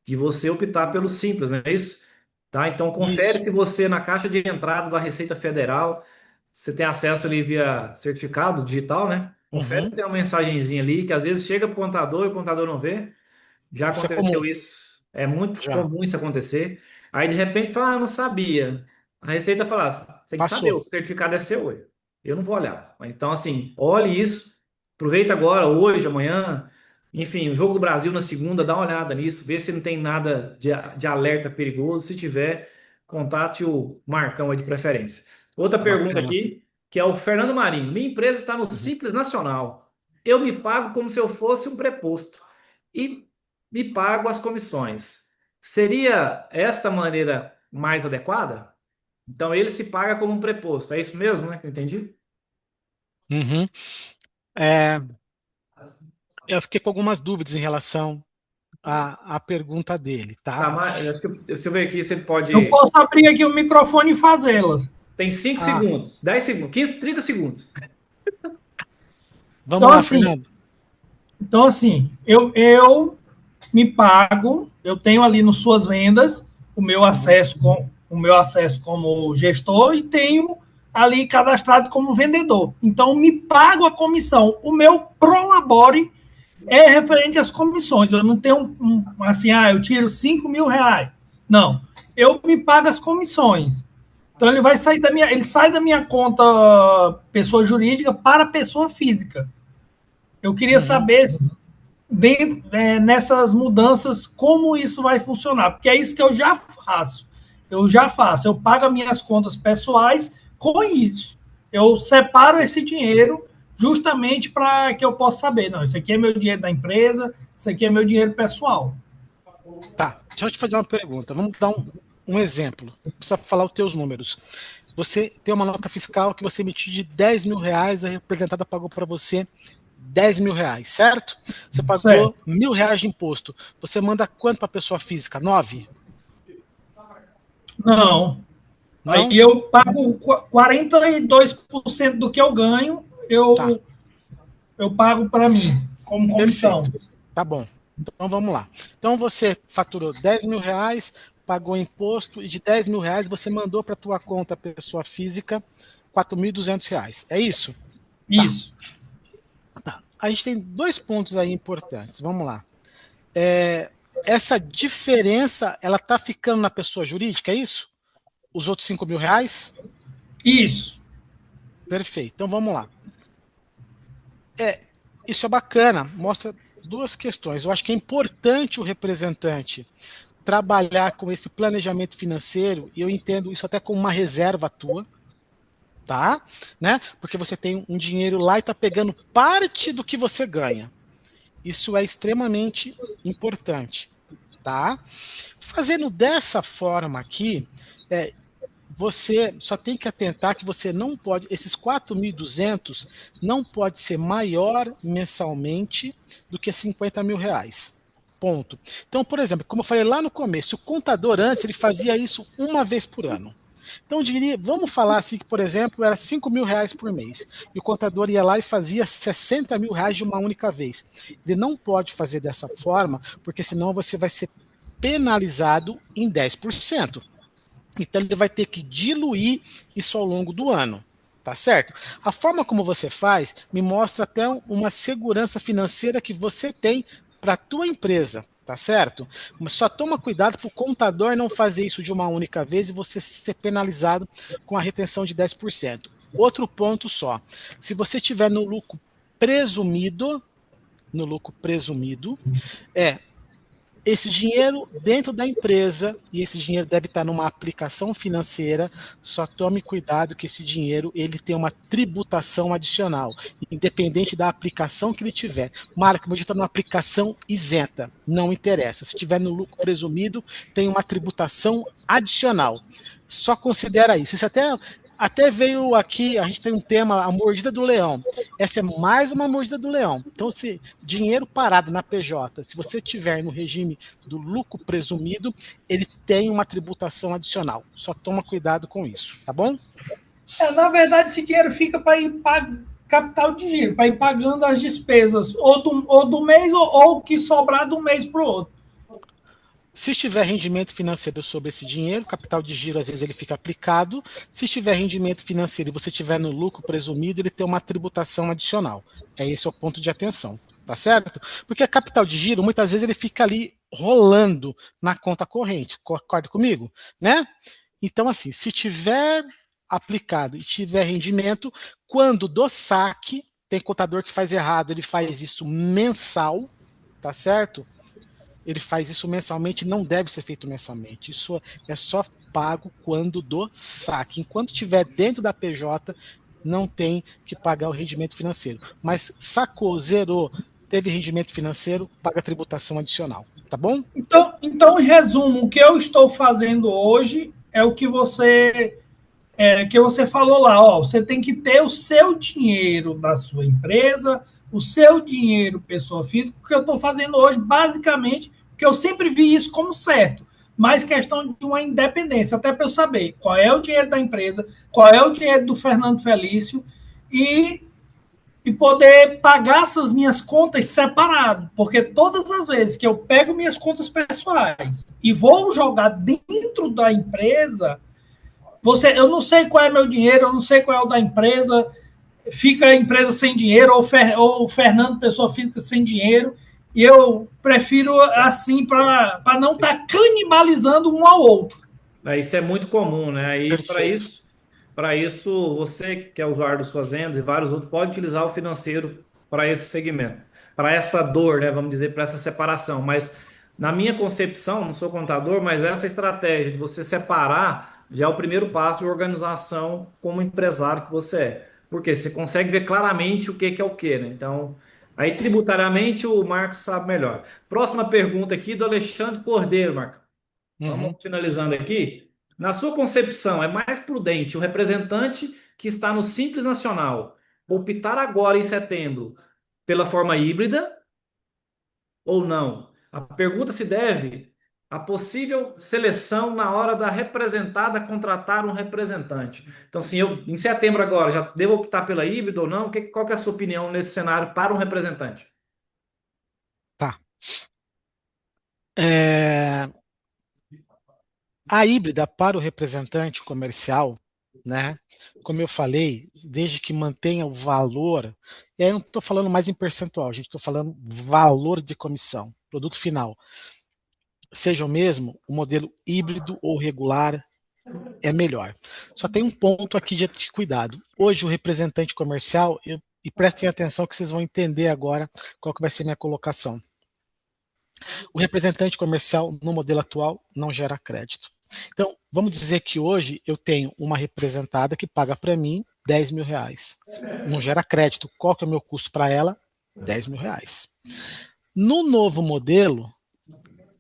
de você optar pelo Simples, não é isso? Tá? Então, confere Isso. se você, na caixa de entrada da Receita Federal, você tem acesso ali via certificado digital, né? Confere se Uhum. tem uma mensagenzinha ali, que às vezes chega para o contador e o contador não vê. Já Isso é comum, aconteceu isso. É muito já. comum isso acontecer. Aí, de repente, fala, ah, não sabia. A Receita fala, assim, você tem que saber, Passou. o certificado é seu, ué. Eu não vou olhar. Então, assim, olhe isso, aproveita agora, hoje, amanhã, enfim, o Jogo do Brasil na segunda, dá uma olhada nisso, vê se não tem nada de alerta perigoso. Se tiver, contate o Marcão aí de preferência. Outra pergunta Bacana. aqui, que é o Fernando Marinho. Minha empresa está no Uhum. Simples Nacional. Eu me pago como se eu fosse um preposto. E me pago as comissões. Seria esta maneira mais adequada? Então ele se paga como um preposto. É isso mesmo, né? Que eu entendi? Uhum. É, eu fiquei com algumas dúvidas em relação à pergunta dele, tá? Tá, mas acho que se eu ver aqui, você Eu pode. posso abrir aqui o microfone e fazê-las. Tem 5 Ah, segundos, 10 segundos, 15, 30 segundos. vamos Então, lá, assim, Fernando. eu me pago, eu tenho ali nas suas vendas Uhum. o meu acesso como gestor e tenho ali cadastrado como vendedor. Então, me pago a comissão. O meu Prolabore é referente às comissões. Eu não tenho assim, eu tiro 5 mil reais. Não. Eu me pago as comissões. Então ele vai sair ele sai da minha conta pessoa jurídica para pessoa física. Eu queria Uhum. saber nessas mudanças como isso vai funcionar, porque é isso que eu já faço. Eu pago as minhas contas pessoais com isso. Eu separo esse dinheiro justamente para que eu possa saber, não, isso aqui é meu dinheiro da empresa, isso aqui é meu dinheiro pessoal. Tá, deixa eu te fazer uma pergunta. Vamos dar um exemplo. Não precisa falar os teus números. Você tem uma nota fiscal que você emitiu de 10 mil reais, a representada pagou para você 10 mil reais, certo? Você pagou Certo. R$ 1.000 de imposto. Você manda quanto para a pessoa física? 9? Não. Aí Não? eu pago 42% do que eu ganho, Tá, eu pago para mim, como comissão. perfeito. Tá bom. Então vamos lá. Então você faturou R$ 10.000, pagou imposto e de R$ 10.000 você mandou para tua conta pessoa física R$ 4.200. É isso? Tá, Isso. tá. A gente tem dois pontos aí importantes. Vamos lá. É, essa diferença, ela tá ficando na pessoa jurídica, é isso? Os outros R$ 5.000? Isso. Perfeito. Então vamos lá. Isso é bacana, mostra duas questões. Eu acho que é importante o representante trabalhar com esse planejamento financeiro, e eu entendo isso até como uma reserva tua, tá? Né? Porque você tem um dinheiro lá e está pegando parte do que você ganha. Isso é extremamente importante, tá? Fazendo dessa forma aqui, você só tem que atentar que você não pode, esses 4.200 não pode ser maior mensalmente do que R$ 50.000. Ponto. Então, por exemplo, como eu falei lá no começo, o contador antes ele fazia isso uma vez por ano. Então, eu diria, vamos falar assim que, por exemplo, era R$ 5.000 por mês. E o contador ia lá e fazia R$ 60.000 de uma única vez. Ele não pode fazer dessa forma, porque senão você vai ser penalizado em 10%. Então ele vai ter que diluir isso ao longo do ano, tá certo? A forma como você faz me mostra até uma segurança financeira que você tem para a tua empresa, tá certo? Mas só toma cuidado para o contador não fazer isso de uma única vez e você ser penalizado com a retenção de 10%. Outro ponto só, se você tiver presumido, no lucro presumido, esse dinheiro dentro da empresa, e esse dinheiro deve estar numa aplicação financeira, só tome cuidado que esse dinheiro ele tem uma tributação adicional, independente da aplicação que ele tiver. Marca, meu dinheiro está numa aplicação isenta, não interessa. Se tiver no lucro presumido, tem uma tributação adicional. Só considera isso. Isso até veio aqui, a gente tem um tema, a mordida do leão. Essa é mais uma mordida do leão. Então, se dinheiro parado na PJ, se você tiver no regime do lucro presumido, ele tem uma tributação adicional. Só toma cuidado com isso, tá bom? Na verdade, esse dinheiro fica para ir para capital de giro, para ir pagando as despesas, ou do mês, ou o que sobrar de um mês para o outro. Se tiver rendimento financeiro sobre esse dinheiro, capital de giro às vezes ele fica aplicado. Se tiver rendimento financeiro e você tiver no lucro presumido, ele tem uma tributação adicional. Esse é o ponto de atenção, tá certo? Porque a capital de giro, muitas vezes ele fica ali rolando na conta corrente, concorda comigo? Né? Então assim, se tiver aplicado e tiver rendimento, quando do saque, tem contador que faz errado, ele faz isso mensal, tá certo? Ele faz isso mensalmente, não deve ser feito mensalmente. Isso é só pago quando do saque. Enquanto estiver dentro da PJ, não tem que pagar o rendimento financeiro. Mas sacou, zerou, teve rendimento financeiro, paga tributação adicional. Tá bom? Então, em resumo, o que eu estou fazendo hoje é o que você falou lá. Ó, você tem que ter o seu dinheiro da sua empresa, o seu dinheiro pessoa física. O que eu estou fazendo hoje, basicamente, porque eu sempre vi isso como certo, mas questão de uma independência, até para eu saber qual é o dinheiro da empresa, qual é o dinheiro do Fernando Felício e poder pagar essas minhas contas separado, porque todas as vezes que eu pego minhas contas pessoais e vou jogar dentro da empresa, eu não sei qual é meu dinheiro, eu não sei qual é o da empresa, fica a empresa sem dinheiro, ou o Fernando, pessoa física, sem dinheiro, e eu prefiro assim para não estar canibalizando um ao outro. Isso é muito comum, né? Aí, Perfeito. para isso, você que é usuário das suas vendas e vários outros, pode utilizar o financeiro para esse segmento, para essa dor, né? Vamos dizer, para essa separação. Mas, na minha concepção, não sou contador, mas essa estratégia de você separar já é o primeiro passo de organização como empresário que você é. Porque você consegue ver claramente o que é o que, né? Então, aí tributariamente o Marcos sabe melhor. Próxima pergunta aqui do Alexandre Cordeiro, Marcos. Vamos finalizando aqui. Na sua concepção, é mais prudente o representante que está no Simples Nacional optar agora em setembro pela forma híbrida ou não? A pergunta se deve a possível seleção na hora da representada contratar um representante. Então, assim, eu em setembro agora já devo optar pela híbrida ou não? Qual que é a sua opinião nesse cenário para um representante? Tá. É, a híbrida para o representante comercial, né? Como eu falei, desde que mantenha o valor, e aí eu não estou falando mais em percentual, gente, estou falando valor de comissão, produto final, seja o mesmo, o modelo híbrido ou regular é melhor. Só tem um ponto aqui de cuidado. Hoje o representante comercial, e prestem atenção que vocês vão entender agora qual que vai ser minha colocação. O representante comercial no modelo atual não gera crédito. Então, vamos dizer que hoje eu tenho uma representada que paga para mim R$ 10.000. Não gera crédito. Qual que é o meu custo para ela? R$ 10.000. No novo modelo,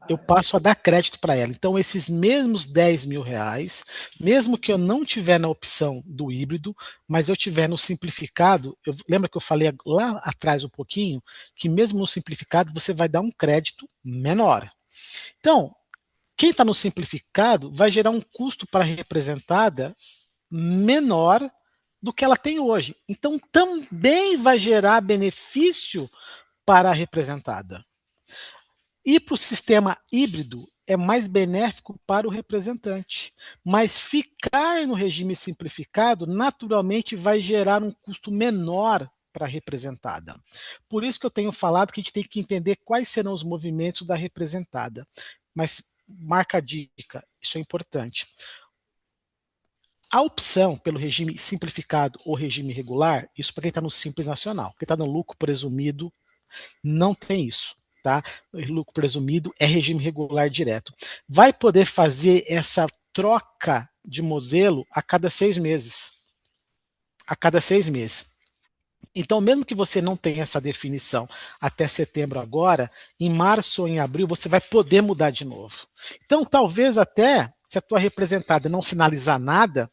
eu passo a dar crédito para ela. Então, esses mesmos R$ 10.000, mesmo que eu não tiver na opção do híbrido, mas eu tiver no simplificado, lembra que eu falei lá atrás um pouquinho, que mesmo no simplificado você vai dar um crédito menor. Então, quem está no simplificado vai gerar um custo para a representada menor do que ela tem hoje. Então, também vai gerar benefício para a representada. Ir para o sistema híbrido é mais benéfico para o representante, mas ficar no regime simplificado naturalmente vai gerar um custo menor para a representada. Por isso que eu tenho falado que a gente tem que entender quais serão os movimentos da representada. Mas marca a dica, isso é importante. A opção pelo regime simplificado ou regime regular, isso para quem está no Simples Nacional. Quem está no lucro presumido não tem isso. Tá? Lucro presumido é regime regular direto. Vai poder fazer essa troca de modelo a cada 6 meses. A cada 6 meses. Então, mesmo que você não tenha essa definição até setembro agora, em março ou em abril você vai poder mudar de novo. Então, talvez até, se a tua representada não sinalizar nada,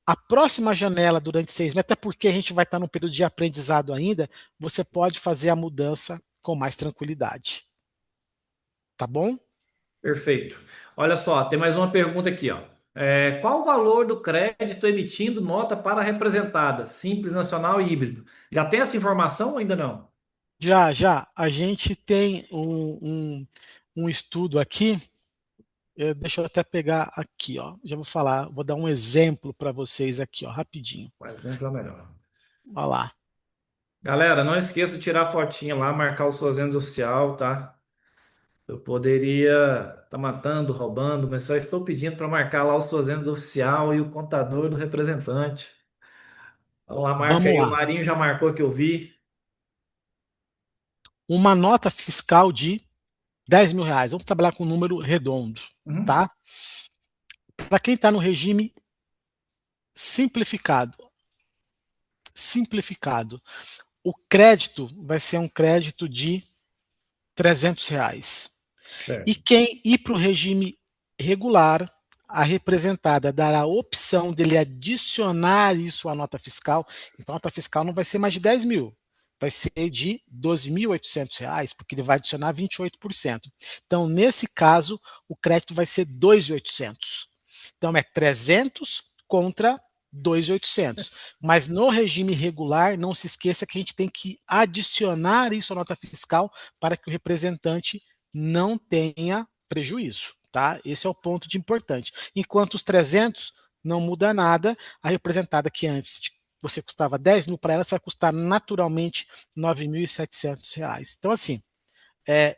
a próxima janela durante 6 meses, até porque a gente vai estar num período de aprendizado ainda, você pode fazer a mudança com mais tranquilidade. Tá bom? Perfeito. Olha só, tem mais uma pergunta aqui, ó. Qual o valor do crédito emitindo nota para representada, simples, nacional e híbrido? Já tem essa informação ou ainda não? Já. A gente tem um estudo aqui. Deixa eu até pegar aqui, ó. Já vou falar, vou dar um exemplo para vocês aqui, ó, rapidinho. O exemplo é melhor. Olha lá. Galera, não esqueça de tirar a fotinha lá, marcar o Suas Vendas oficial, tá? Eu poderia estar matando, roubando, mas só estou pedindo para marcar lá o Suas Vendas oficial e o contador do representante. Vamos lá, marca Vamos aí. O lá. Marinho já marcou que eu vi. Uma nota fiscal de R$ 10.000. Vamos trabalhar com um número redondo, Uhum. tá? Para quem está no regime simplificado, o crédito vai ser um crédito de R$ 300. E Certo. quem ir para o regime regular, a representada dará a opção dele adicionar isso à nota fiscal. Então, a nota fiscal não vai ser mais de 10 mil, vai ser de R$ 12.800, porque ele vai adicionar 28%. Então, nesse caso, o crédito vai ser 2.800. Então, é 300 contra 2.800. Mas no regime regular, não se esqueça que a gente tem que adicionar isso à nota fiscal para que o representante não tenha prejuízo, tá? Esse é o ponto de importante. Enquanto os 300 não muda nada, a representada que antes você custava 10 mil para ela, você vai custar naturalmente R$ 9.700. Então, assim, é,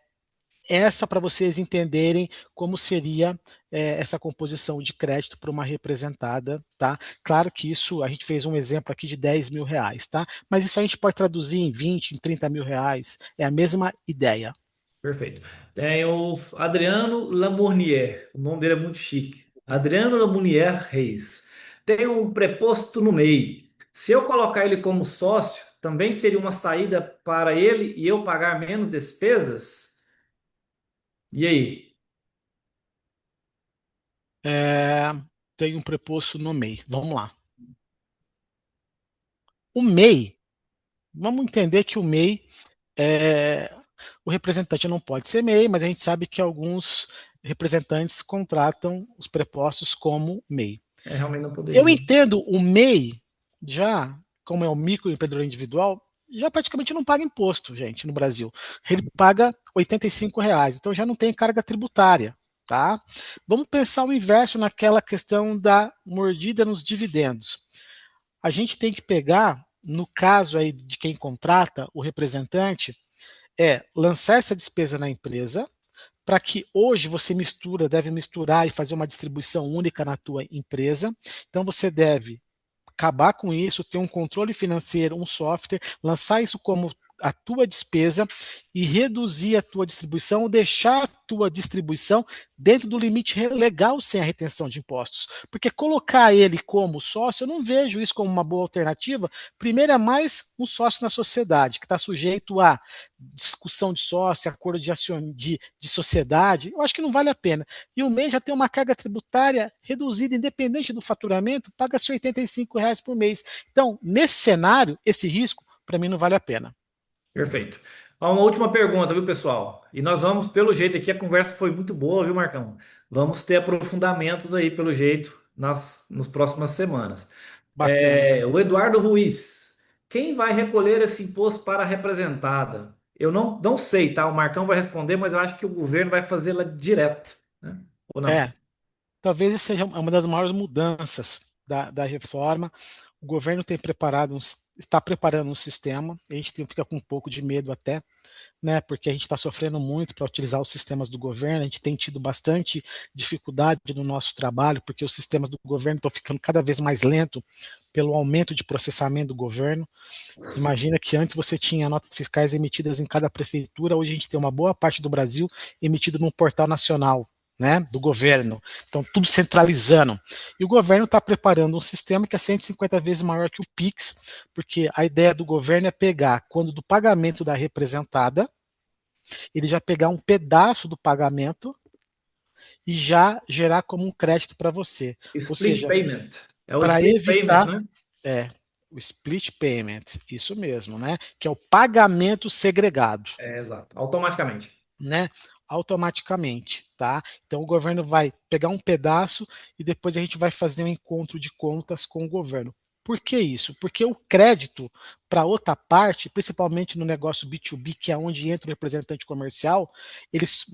essa para vocês entenderem como seria essa composição de crédito para uma representada, tá? Claro que isso, a gente fez um exemplo aqui de R$ 10.000, tá? Mas isso a gente pode traduzir em 20, em R$ 30.000, é a mesma ideia. Perfeito. Tem o Adriano Lamournier. O nome dele é muito chique. Adriano Lamournier Reis. Tem um preposto no meio. Se eu colocar ele como sócio, também seria uma saída para ele e eu pagar menos despesas? E aí? É, tem um preposto no MEI. Vamos lá. O MEI, vamos entender que o MEI é. O representante não pode ser MEI, mas a gente sabe que alguns representantes contratam os prepostos como MEI. Realmente não Eu poderia. entendo o MEI, já, como é o microempreendedor individual, já praticamente não paga imposto, gente, no Brasil. Ele paga R$ 85, então já não tem carga tributária, tá? Vamos pensar o inverso naquela questão da mordida nos dividendos. A gente tem que pegar, no caso aí de quem contrata, o representante, lançar essa despesa na empresa, para que hoje você deve misturar e fazer uma distribuição única na tua empresa. Então você deve acabar com isso, ter um controle financeiro, um software, lançar isso como a tua despesa e reduzir a tua distribuição ou deixar a tua distribuição dentro do limite legal sem a retenção de impostos. Porque colocar ele como sócio, eu não vejo isso como uma boa alternativa. Primeiro, é mais um sócio na sociedade, que está sujeito a discussão de sócio, acordo de sociedade. Eu acho que não vale a pena. E o MEI já tem uma carga tributária reduzida, independente do faturamento, paga-se R$ 85 por mês. Então, nesse cenário, esse risco, para mim, não vale a pena. Perfeito. Uma última pergunta, viu, pessoal? E nós vamos, pelo jeito aqui, a conversa foi muito boa, viu, Marcão? Vamos ter aprofundamentos aí, pelo jeito, nas próximas semanas. Bacana. O Eduardo Ruiz, quem vai recolher esse imposto para a representada? Eu não sei, tá? O Marcão vai responder, mas eu acho que o governo vai fazê-la direto, né? Ou não? Talvez isso seja uma das maiores mudanças da reforma. O governo está preparando um sistema, a gente fica com um pouco de medo até, né, porque a gente está sofrendo muito para utilizar os sistemas do governo, a gente tem tido bastante dificuldade no nosso trabalho, porque os sistemas do governo estão ficando cada vez mais lentos pelo aumento de processamento do governo. Imagina que antes você tinha notas fiscais emitidas em cada prefeitura, hoje a gente tem uma boa parte do Brasil emitido num portal nacional, né, do governo. Então, tudo centralizando. E o governo está preparando um sistema que é 150 vezes maior que o Pix, porque a ideia do governo é pegar, quando do pagamento da representada, ele já pegar um pedaço do pagamento e já gerar como um crédito para você. Ou Split seja, payment. É o para split payment, evitar né? o split payment, isso mesmo, né? Que é o pagamento segregado. Exato. Automaticamente. Né? Automaticamente, tá? Então o governo vai pegar um pedaço e depois a gente vai fazer um encontro de contas com o governo. Por que isso? Porque o crédito para outra parte, principalmente no negócio B2B, que é onde entra o representante comercial,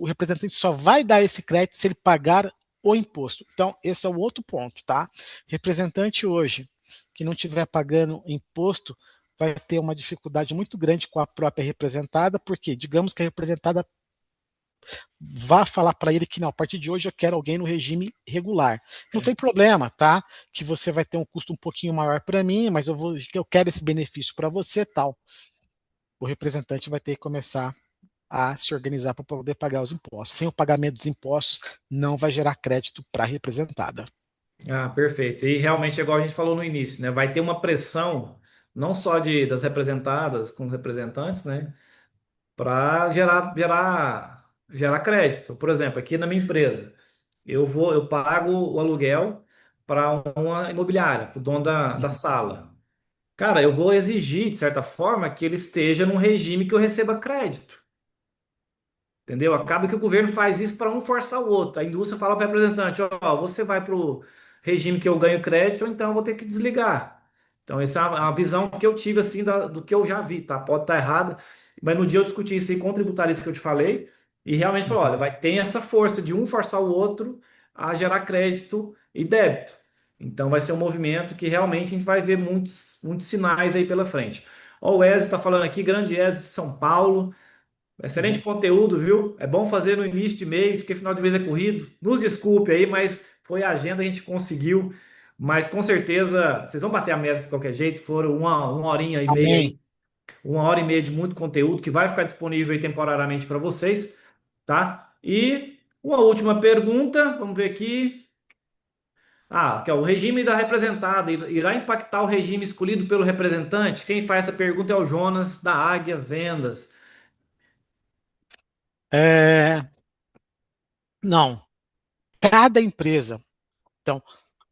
o representante só vai dar esse crédito se ele pagar o imposto. Então, esse é o outro ponto, tá? Representante hoje que não estiver pagando imposto vai ter uma dificuldade muito grande com a própria representada, porque digamos que a representada vá falar para ele que não, a partir de hoje eu quero alguém no regime regular. Não tem problema, tá? Que você vai ter um custo um pouquinho maior para mim, mas eu quero esse benefício para você, tal. O representante vai ter que começar a se organizar para poder pagar os impostos. Sem o pagamento dos impostos, não vai gerar crédito para a representada. Ah, perfeito. E realmente, igual a gente falou no início, né? Vai ter uma pressão não só das representadas com os representantes, né? Para gerar crédito. Por exemplo, aqui na minha empresa, eu pago o aluguel para uma imobiliária, para o dono da sala. Cara, eu vou exigir, de certa forma, que ele esteja num regime que eu receba crédito. Entendeu? Acaba que o governo faz isso para um forçar o outro. A indústria fala para o representante: ó, você vai para o regime que eu ganho crédito, ou então eu vou ter que desligar. Então, essa é a visão que eu tive assim do que eu já vi, tá? Pode estar errada, mas no dia eu discuti isso aí com o tributarista que eu te falei, e realmente falou: olha, vai ter essa força de um forçar o outro a gerar crédito e débito. Então, vai ser um movimento que realmente a gente vai ver muitos sinais aí pela frente. Ó, o Ezio está falando aqui, grande Ezio de São Paulo. Excelente conteúdo, viu? É bom fazer no início de mês, porque final de mês é corrido. Nos desculpe aí, mas foi a agenda, a gente conseguiu. Mas com certeza, vocês vão bater a meta de qualquer jeito. Foram uma horinha e meia Amém. aí, 1 hora e meia de muito conteúdo que vai ficar disponível aí temporariamente para vocês, tá? E uma última pergunta, vamos ver aqui. Ah, que é o regime da representada irá impactar o regime escolhido pelo representante? Quem faz essa pergunta é o Jonas da Águia Vendas. É, não, cada empresa. Então,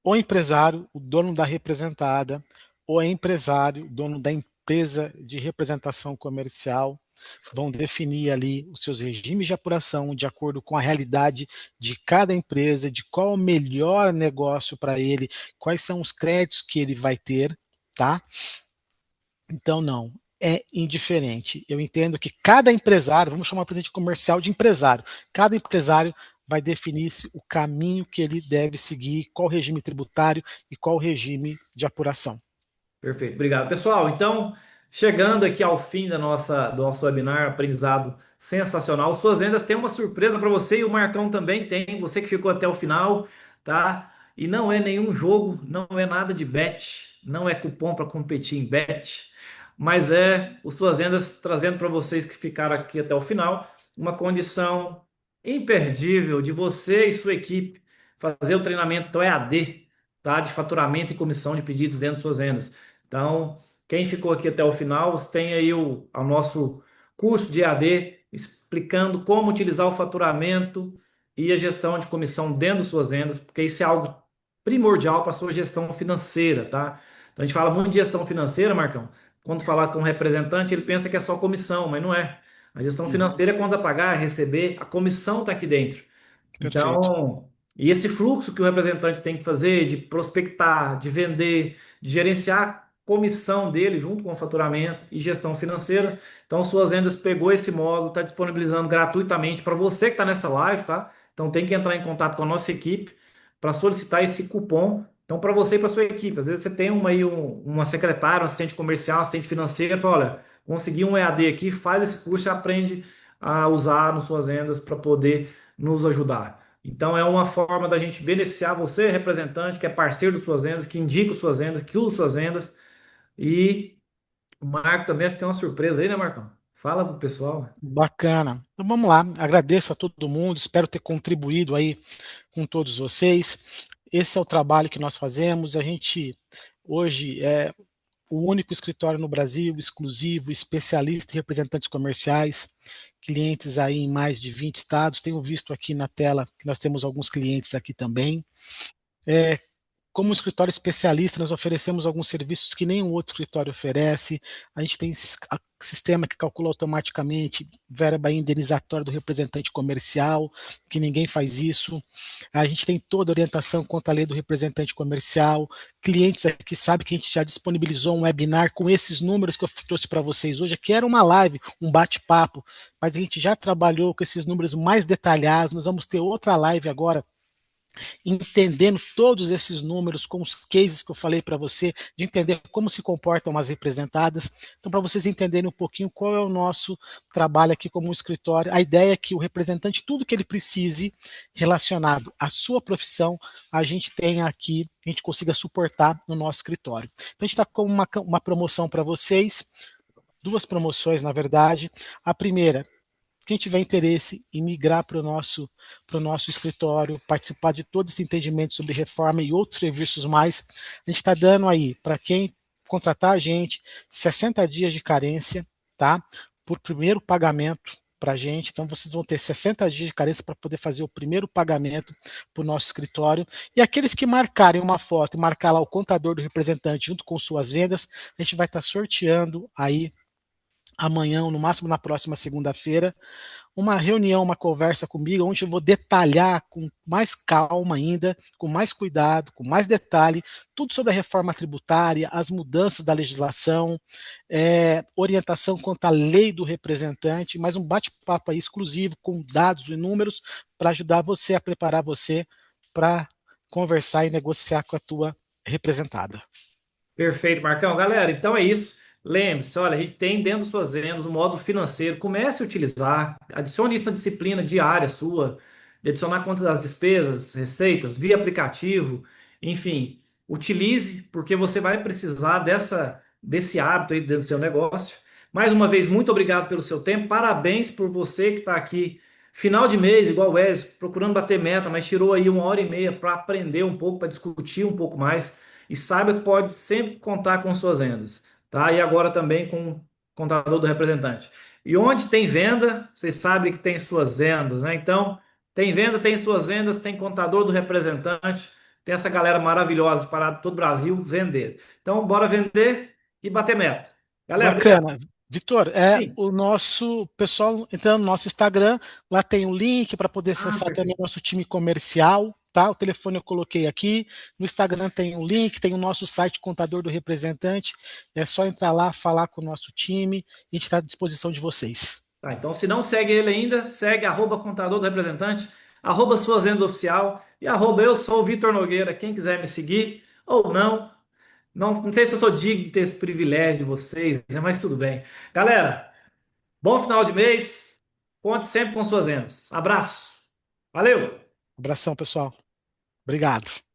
o empresário, o dono da representada, o empresário, dono da empresa de representação comercial, vão definir ali os seus regimes de apuração de acordo com a realidade de cada empresa, de qual o melhor negócio para ele, quais são os créditos que ele vai ter, tá? Então, não, é indiferente. Eu entendo que cada empresário, vamos chamar o presidente comercial de empresário, cada empresário vai definir o caminho que ele deve seguir, qual regime tributário e qual regime de apuração. Perfeito, obrigado. Pessoal, então, chegando aqui ao fim do nosso webinar, aprendizado sensacional. Suas Vendas tem uma surpresa para você e o Marcão também tem, você que ficou até o final, tá? E não é nenhum jogo, não é nada de bet, não é cupom para competir em bet, mas é o Suas Vendas trazendo para vocês que ficaram aqui até o final uma condição imperdível de você e sua equipe fazer o treinamento EAD, tá? De faturamento e comissão de pedidos dentro de Suas Vendas. Então, quem ficou aqui até o final, tem aí o nosso curso de EAD explicando como utilizar o faturamento e a gestão de comissão dentro de suas vendas, porque isso é algo primordial para a sua gestão financeira, tá? Então, a gente fala muito de gestão financeira, Marcão. Quando falar com um representante, ele pensa que é só comissão, mas não é. A gestão financeira é conta a pagar, receber, a comissão está aqui dentro. Perfeito. Então, e esse fluxo que o representante tem que fazer de prospectar, de vender, de gerenciar a comissão dele junto com o faturamento e gestão financeira. Então, Suas Vendas pegou esse módulo, está disponibilizando gratuitamente para você que está nessa live, tá? Então, tem que entrar em contato com a nossa equipe para solicitar esse cupom. Então, para você e para sua equipe, às vezes você tem uma secretária, um assistente comercial, um assistente financeiro, fala, olha, consegui um EAD aqui, faz esse curso e aprende a usar nas suas vendas para poder nos ajudar. Então, é uma forma da gente beneficiar você, representante, que é parceiro de suas vendas, que indica suas vendas, que usa suas vendas. E o Marco também acho que tem uma surpresa aí, né, Marcão? Fala pro pessoal. Bacana. Então vamos lá. Agradeço a todo mundo, espero ter contribuído aí com todos vocês. Esse é o trabalho que nós fazemos. A gente hoje é o único escritório no Brasil, exclusivo, especialista em representantes comerciais, clientes aí em mais de 20 estados. Tenho visto aqui na tela que nós temos alguns clientes aqui também. Como um escritório especialista, nós oferecemos alguns serviços que nenhum outro escritório oferece. A gente tem sistema que calcula automaticamente verba indenizatória do representante comercial, que ninguém faz isso. A gente tem toda a orientação quanto à lei do representante comercial. Clientes aqui sabem que a gente já disponibilizou um webinar com esses números que eu trouxe para vocês hoje, que era uma live, um bate-papo, mas a gente já trabalhou com esses números mais detalhados. Nós vamos ter outra live agora, entendendo todos esses números com os cases que eu falei para você, de entender como se comportam as representadas. Então, para vocês entenderem um pouquinho qual é o nosso trabalho aqui como um escritório, a ideia é que o representante, tudo que ele precise relacionado à sua profissão, a gente tenha aqui, a gente consiga suportar no nosso escritório. Então, a gente está com uma promoção para vocês, duas promoções, na verdade. A primeira, quem tiver interesse em migrar para o nosso escritório, participar de todo esse entendimento sobre reforma e outros serviços mais, a gente está dando aí, para quem contratar a gente, 60 dias de carência, tá? Por primeiro pagamento para a gente. Então, vocês vão ter 60 dias de carência para poder fazer o primeiro pagamento para o nosso escritório. E aqueles que marcarem uma foto e marcar lá o contador do representante junto com suas vendas, a gente vai estar sorteando aí amanhã, ou no máximo na próxima segunda-feira, uma reunião, uma conversa comigo, onde eu vou detalhar com mais calma ainda, com mais cuidado, com mais detalhe, tudo sobre a reforma tributária, as mudanças da legislação, orientação quanto à lei do representante, mais um bate-papo aí exclusivo com dados e números para ajudar você a preparar você para conversar e negociar com a tua representada. Perfeito, Marcão. Galera, então é isso. Lembre-se, olha, a gente tem dentro de suas vendas o módulo financeiro. Comece a utilizar, adicione isso na disciplina diária sua, de adicionar contas das despesas, receitas, via aplicativo, enfim, utilize, porque você vai precisar desse hábito aí dentro do seu negócio. Mais uma vez, muito obrigado pelo seu tempo, parabéns por você que está aqui, final de mês, igual o Wes, procurando bater meta, mas tirou aí 1h30 para aprender um pouco, para discutir um pouco mais, e saiba que pode sempre contar com suas vendas. Tá? E agora também com o contador do representante. E onde tem venda, vocês sabem que tem suas vendas, né? Então, tem venda, tem suas vendas, tem contador do representante, tem essa galera maravilhosa parada todo o Brasil vender. Então, bora vender e bater meta. Galera, bacana. Vitor, Sim. o nosso pessoal entrando no nosso Instagram, lá tem o link para poder Ah, acessar também perfeito. o nosso time comercial, tá? O telefone eu coloquei aqui. No Instagram tem o link, tem o nosso site Contador do Representante. É só entrar lá, falar com o nosso time. A gente está à disposição de vocês. Tá, então, se não segue ele ainda, segue contador do representante, suas vendas oficial e eu sou o Vitor Nogueira. Quem quiser me seguir ou não, não sei se eu sou digno de ter esse privilégio de vocês, né, mas tudo bem. Galera, bom final de mês. Conte sempre com suas vendas. Abraço. Valeu! Abração, pessoal. Obrigado.